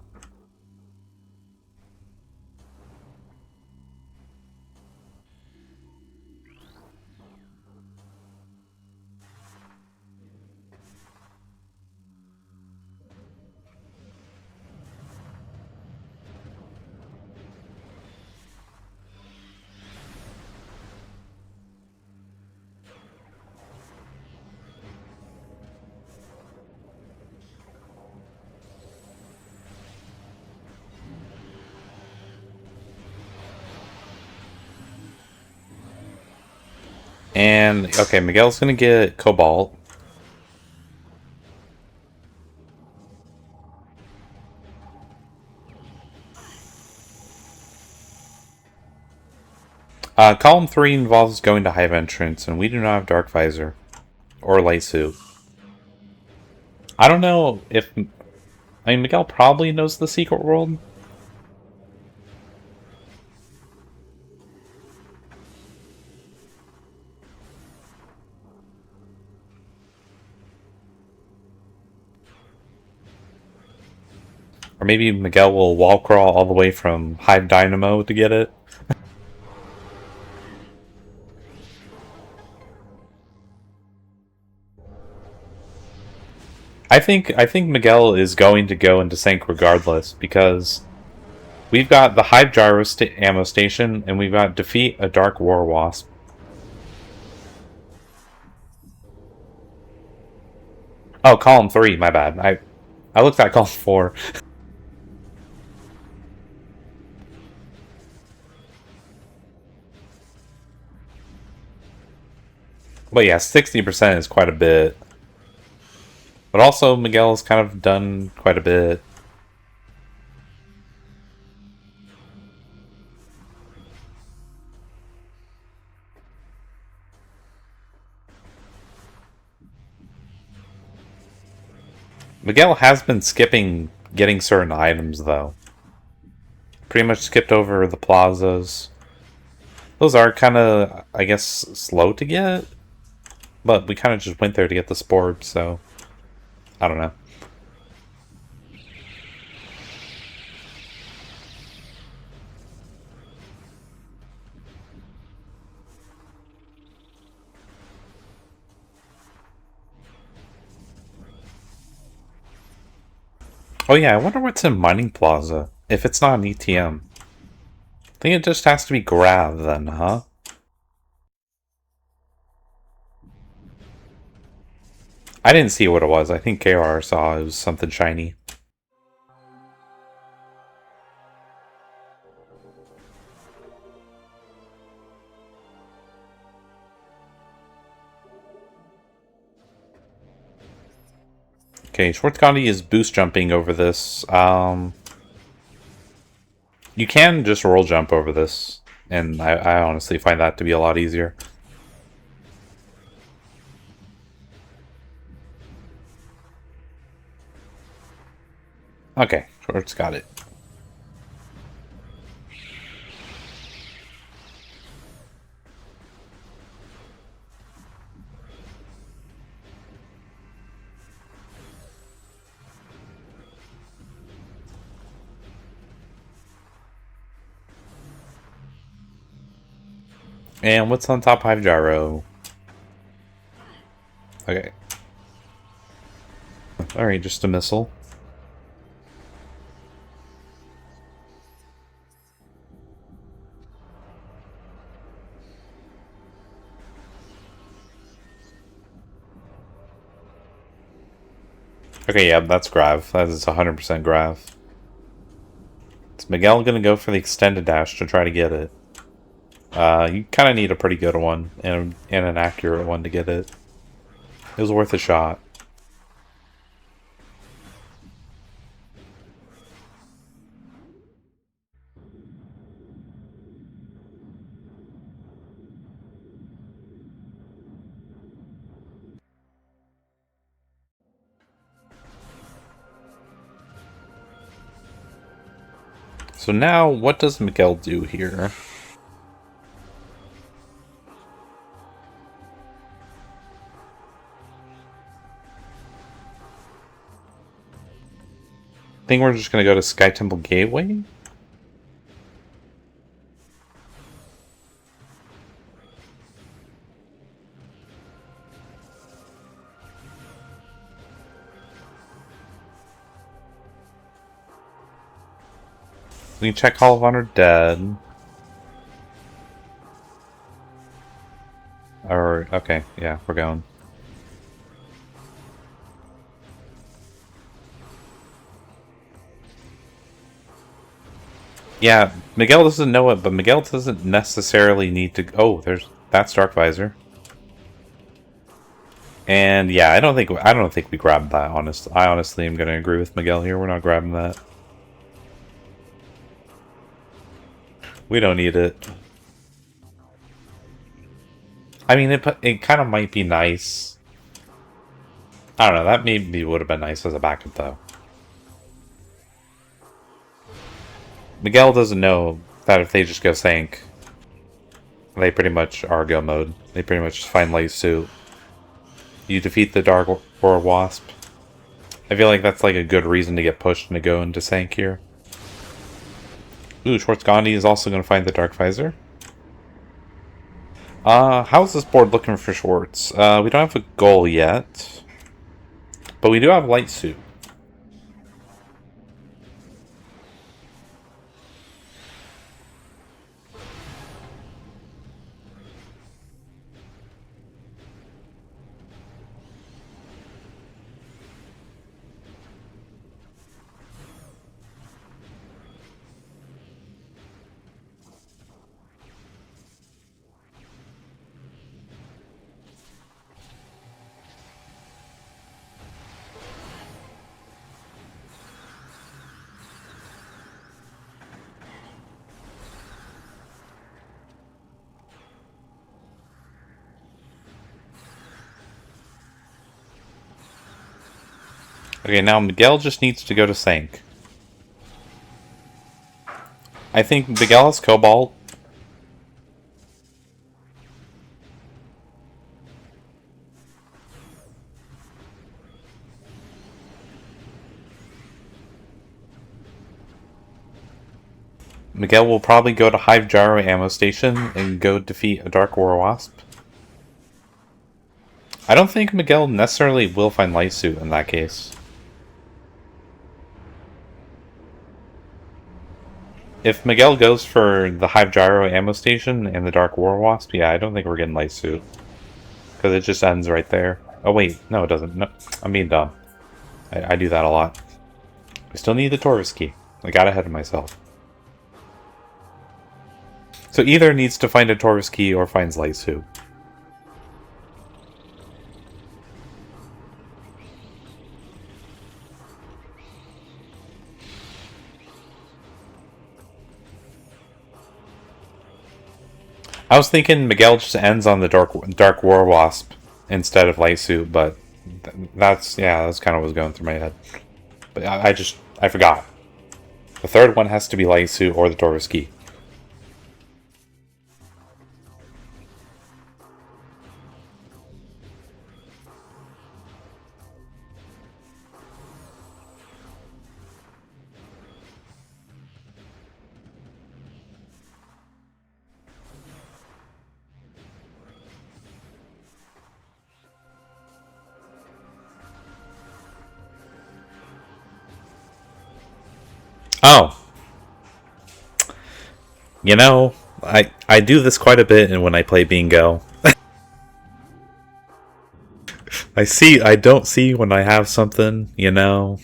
And, okay, Miguel's gonna get Cobalt. Column 3 involves going to Hive Entrance, and we do not have Dark Visor. Or Light Suit. I don't know if... I mean, Miguel probably knows the secret world. Or maybe Miguel will wall crawl all the way from Hive Dynamo to get it. I think Miguel is going to go into Sync regardless, because we've got the Hive Gyro ammo station, and we've got defeat a Dark War Wasp. Oh, column 3, my bad. I looked at column 4. But yeah, 60% is quite a bit. But also, Miguel's kind of done quite a bit. Miguel has been skipping getting certain items, though. Pretty much skipped over the plazas. Those are kind of, I guess, slow to get. But we kind of just went there to get the sport, so... I don't know. Oh yeah, I wonder what's in Mining Plaza, if it's not an ETM. I think it just has to be Grav then, huh? I didn't see what it was. I think KR saw it was something shiny. Okay, SchwartzGhandi is boost jumping over this. You can just roll jump over this, and I honestly find that to be a lot easier. Okay, Schwartz got it. And what's on top hive gyro? Okay. Alright, just a missile. Okay, yeah, that's Grav. That is 100% Grav. Is Miguel gonna go for the extended dash to try to get it? You kind of need a pretty good one and an accurate one to get it. It was worth a shot. So now, what does Miguel do here? I think we're just gonna go to Sky Temple Gateway? We can check Hall of Honor dead. Or, okay, yeah, we're going. Yeah, Miguel doesn't know it, but Miguel doesn't necessarily need to... Oh, that's Dark Visor. And yeah, I don't think we grabbed that. I honestly am gonna agree with Miguel here. We're not grabbing that. We don't need it. I mean, it kind of might be nice. I don't know. That maybe would have been nice as a backup, though. Miguel doesn't know that if they just go Sank, they pretty much are go mode. They pretty much just find Light Suit. You defeat the Dark or Wasp. I feel like that's like a good reason to get pushed and to go into Sank here. Ooh, SchwartzGhandi is also going to find the Dark Visor. How's this board looking for Schwartz? We don't have a goal yet. But we do have Light Suit. Okay, now Miguel just needs to go to Sank. I think Miguel has Cobalt. Miguel will probably go to Hive Gyro Ammo Station and go defeat a Dark War Wasp. I don't think Miguel necessarily will find Light Suit in that case. If Miguel goes for the Hive Gyro Ammo Station and the Dark War Wasp, yeah, I don't think we're getting Light Suit. Because it just ends right there. Oh wait, no it doesn't. No, I'm being dumb. I do that a lot. I still need the Taurus key. I got ahead of myself. So either needs to find a Taurus key or finds Light Suit. I was thinking Miguel just ends on the Dark War Wasp instead of Light Suit, but that's kind of what was going through my head. But I forgot. The third one has to be Light Suit or the Taurus Key. Oh. You know, I do this quite a bit when I play bingo. I don't see when I have something, you know.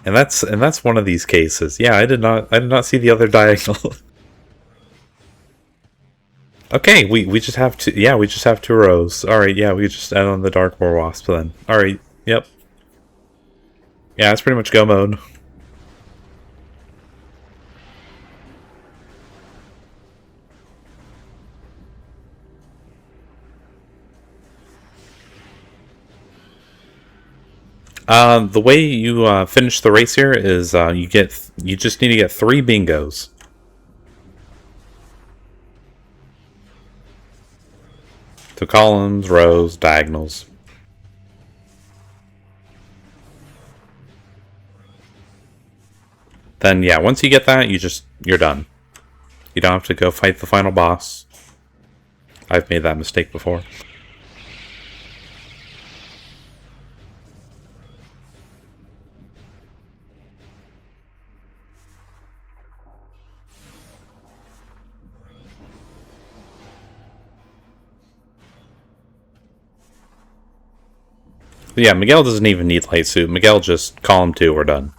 And that's one of these cases. Yeah, I did not see the other diagonal. Okay, we just have to we just have 2 rows. Alright, yeah, we just end on the Dark War Wasp then. Alright, yep. Yeah, it's pretty much go mode. The way you finish the race here is you just need to get 3 bingos. So columns, rows, diagonals. Then yeah, once you get that, you're done. You don't have to go fight the final boss. I've made that mistake before. But yeah, Miguel doesn't even need Light Suit. Miguel just column 2, we're done.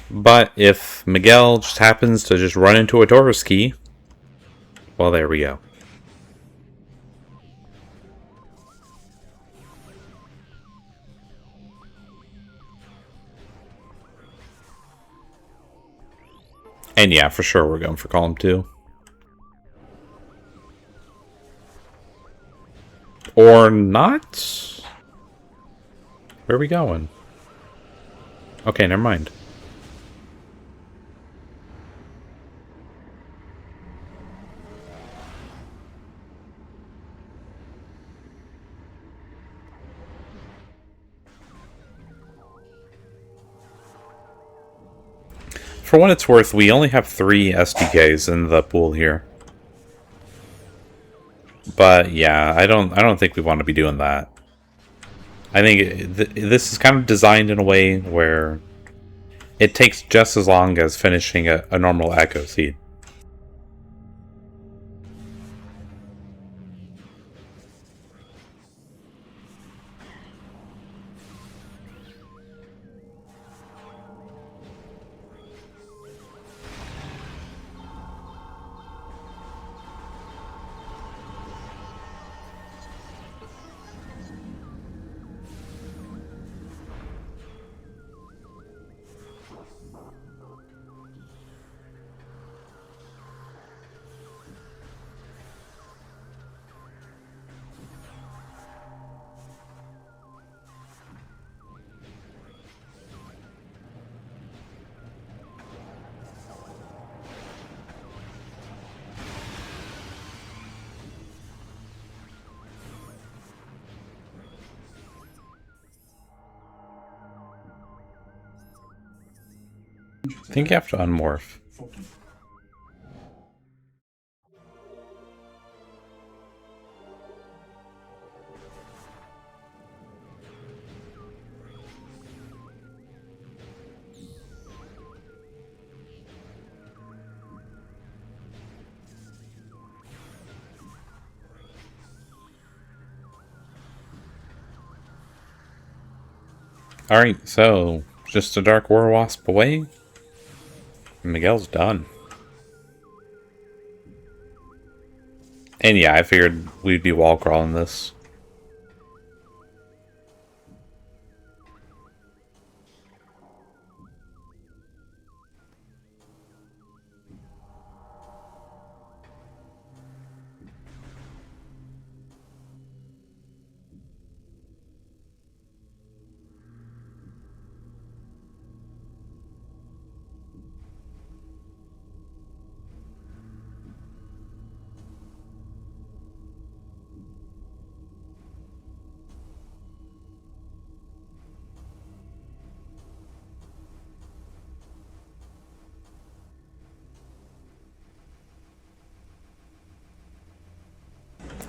But if Miguel just happens to just run into a Taurus Key, well, there we go. And yeah, for sure we're going for column 2. Or not? Where are we going? Okay, never mind. For what it's worth, we only have 3 SDKs in the pool here. But yeah, I don't think we want to be doing that. I think this is kind of designed in a way where it takes just as long as finishing a normal Echo Seed. I think you have to unmorph. Alright, so just a Dark War Wasp away. Miguel's done. And yeah, I figured we'd be wall crawling this.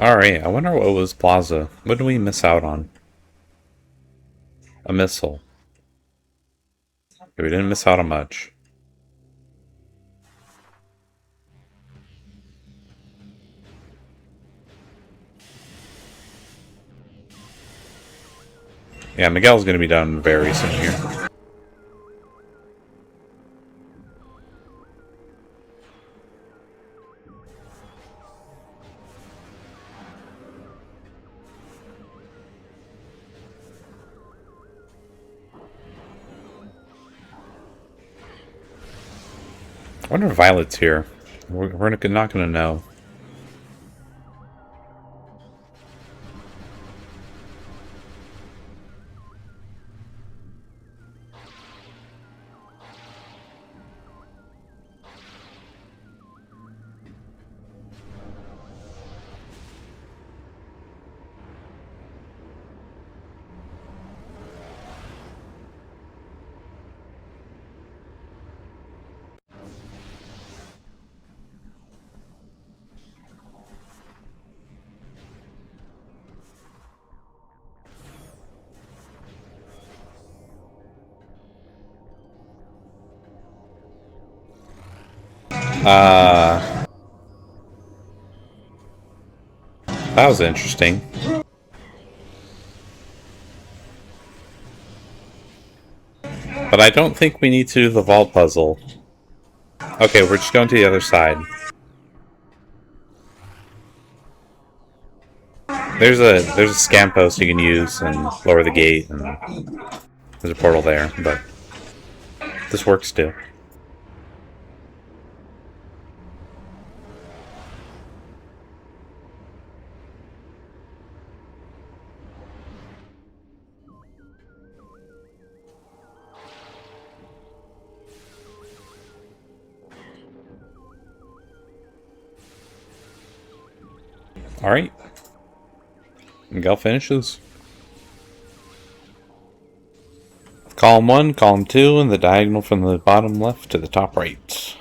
Alright, I wonder what was Plaza. What did we miss out on? A missile. We didn't miss out on much. Yeah, Miguel's gonna be done very soon here. I wonder if Violet's here. We're not gonna know. That was interesting. But I don't think we need to do the vault puzzle. Okay, we're just going to the other side. There's a scan post you can use and lower the gate, and there's a portal there, but this works too. Alright. Miguel finishes. Column 1, column 2, and the diagonal from the bottom left to the top right.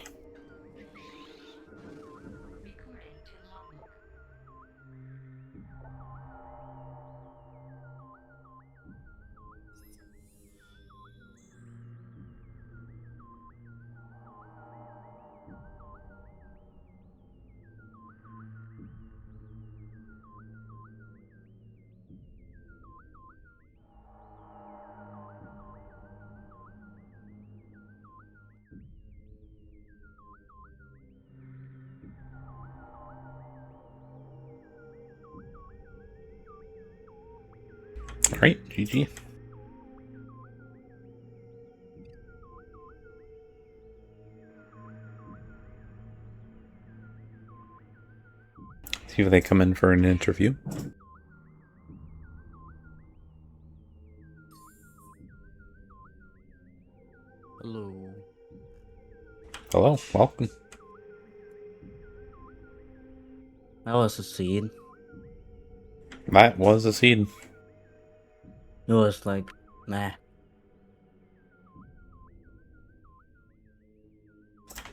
Alright, GG. See if they come in for an interview. Hello. Hello, welcome. That was a seed. That was a seed. It was like, nah.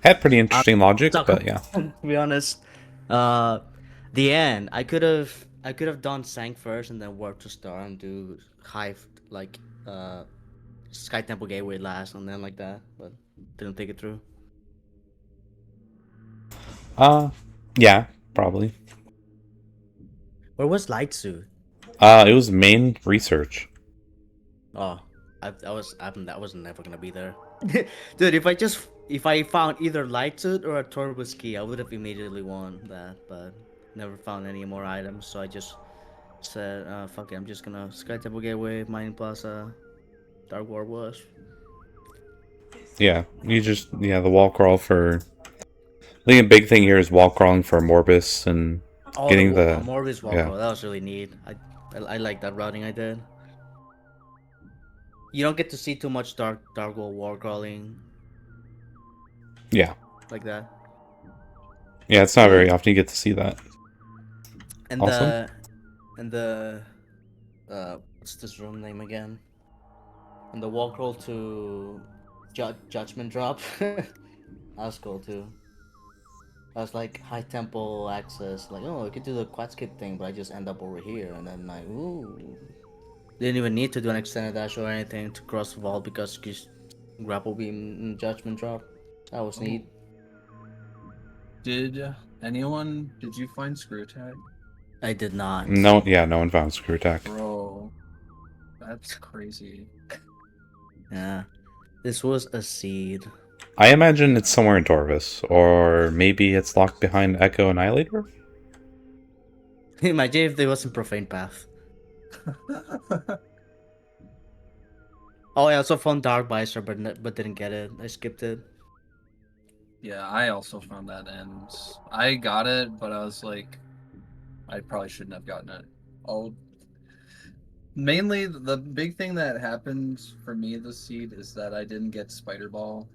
Had pretty interesting logic, So, but yeah. to be honest, the end. I could have done Sank first and then worked to Star and do Hive like Sky Temple Gateway last and then like that, but didn't think it through. Yeah, probably. Where was Light Suit? It was main research. Oh, that was never gonna be there. Dude, if I found either Light Suit or a Turbo Ski, I would have immediately won that, but never found any more items, so I just said, fuck it, I'm just gonna Sky Temple Gateway, Mining Plaza, Dark War Bush. Yeah, the wall crawl for. I think a big thing here is wall crawling for Morbus and Oh, getting the. Morbius Yeah, Walker, that was really neat. I like that routing I did. You don't get to see too much Dark Wall crawling yeah. like that. Yeah, it's not very often you get to see that. And Awesome. the what's this room name again? And the wall crawl to Judgment Drop. That was cool too. I was like high tempo access, like oh I could do the quad skip thing, but I just end up over here, and then like ooh, didn't even need to do an extended dash or anything to cross the wall because you just grapple beam and Judgment Drop. That was neat. Did you find Screw Tag? I did not. No, yeah, no one found Screw Attack. Bro, that's crazy. Yeah, this was a seed. I imagine it's somewhere in Torvis, or maybe it's locked behind Echo Annihilator? Imagine if there wasn't Profane Path. Oh, I also found Dark Visor, but didn't get it. I skipped it. Yeah, I also found that, and I got it, but I was like, I probably shouldn't have gotten it. Mainly, the big thing that happened for me this seed is that I didn't get Spider Ball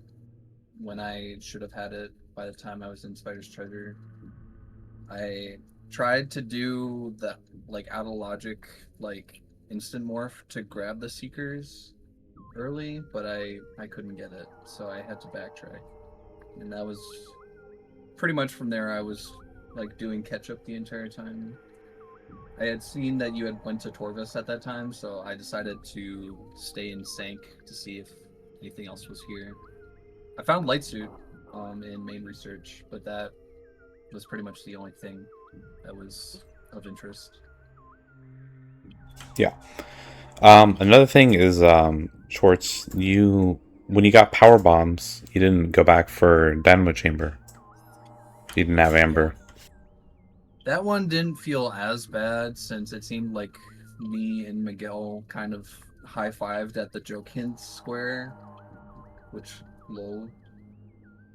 when I should have had it by the time I was in Spider's Treasure. I tried to do the like out of logic like instant morph to grab the Seekers early, but I couldn't get it, so I had to backtrack. And that was pretty much from there. I was like doing catch up the entire time. I had seen that you had went to Torvis at that time, so I decided to stay in Sank to see if anything else was here. I found Light Suit in main research, but that was pretty much the only thing that was of interest. Yeah. Another thing is, Schwartz, when you got power bombs, you didn't go back for Dynamo Chamber. You didn't have Amber. That one didn't feel as bad since it seemed like me and Miguel kind of high-fived at the joke hint square, which lol.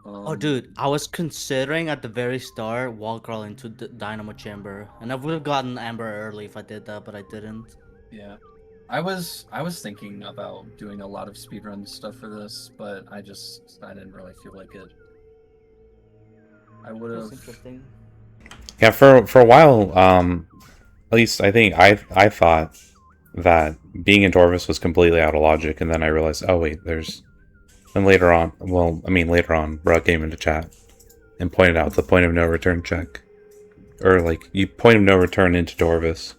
Oh, dude, I was considering at the very start wall crawling to the Dynamo Chamber, and I would have gotten Amber early if I did that, but I didn't. Yeah. I was thinking about doing a lot of speedrun stuff for this, but I didn't really feel like it. I would That's have. interesting. Yeah, for a while, at least I think I thought that being in Torvis was completely out of logic, and then I realized, oh wait, there's. And later on, Brad came into chat and pointed out the point of no return check, or like you point of no return into Torvis.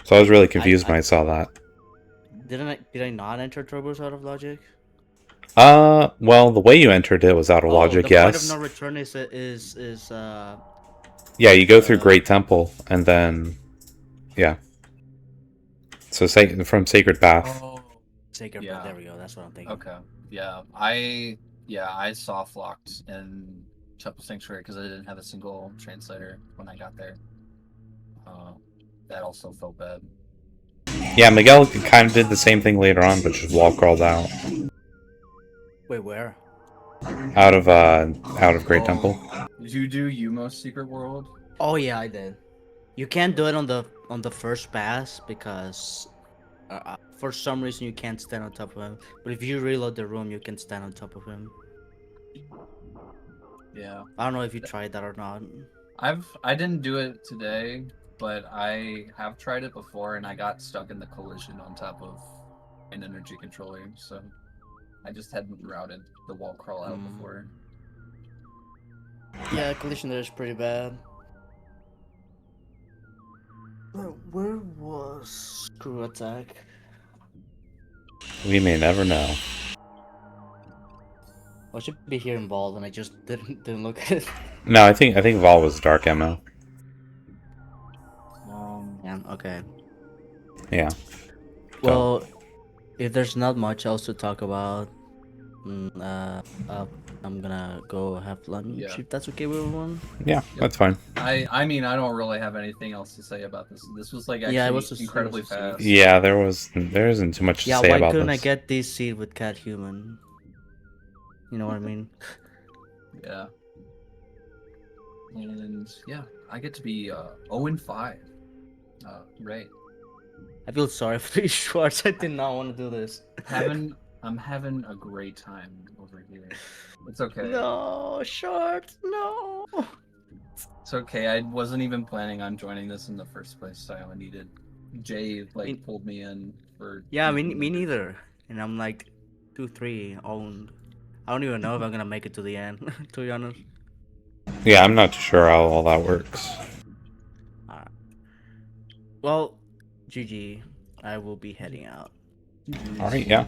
So I was really confused when I saw that. Did I not enter Turbos out of logic? Well, the way you entered it was out of logic, the yes. point of no return is Yeah, you go through Great Temple, and then, yeah. So from Sacred Path. Oh, Sacred yeah. Path. There we go. That's what I'm thinking. Okay. Yeah, I soft locked in Temple Sanctuary because I didn't have a single translator when I got there. That also felt bad. Yeah, Miguel kind of did the same thing later on, but just wall crawled out. Wait, where? Out of Great Temple. Did you do Yumo's Secret World? Oh yeah, I did. You can't do it on the first pass because for some reason you can't stand on top of him. But if you reload the room, you can stand on top of him. Yeah. I don't know if you tried that or not. I didn't do it today, but I have tried it before, and I got stuck in the collision on top of an energy controller, so I just hadn't routed the wall crawl out before. Yeah, collision there is pretty bad. Where was Screw Attack? We may never know. I should be here involved, and I just didn't look at it. No, I think Vol was dark ammo. Yeah. Okay. Yeah. Well, if there's not much else to talk about, I'm gonna go have lunch Yeah. if that's okay with everyone. Yeah, that's fine. I mean, I don't really have anything else to say about this. This was like actually Yeah, it was just- incredibly it was just- fast. Yeah, there isn't too much to Yeah, say why about couldn't this. I get this seed with Cat Human? You know what I mean? Yeah. And yeah, I get to be 0-5. Right. I feel sorry for these Schwartz. I did not want to do this. I'm having a great time over here. It's okay. No, Schwartz, no. It's okay. I wasn't even planning on joining this in the first place. So I needed Jay pulled me in for. Yeah, me neither. And I'm like 2-3 owned. I don't even know if I'm gonna make it to the end. To be honest. Yeah, I'm not too sure how all that works. Well, GG. I will be heading out. All right, yeah.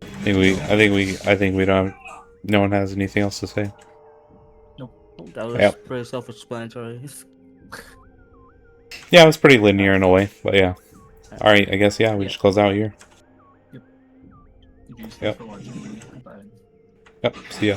I think we don't. No one has anything else to say. That was Yep. pretty self-explanatory. Yeah, it was pretty linear in a way, but yeah. All right, I guess yeah. We just close out here. Yep. Yep. For watching. Bye. Yep. See ya.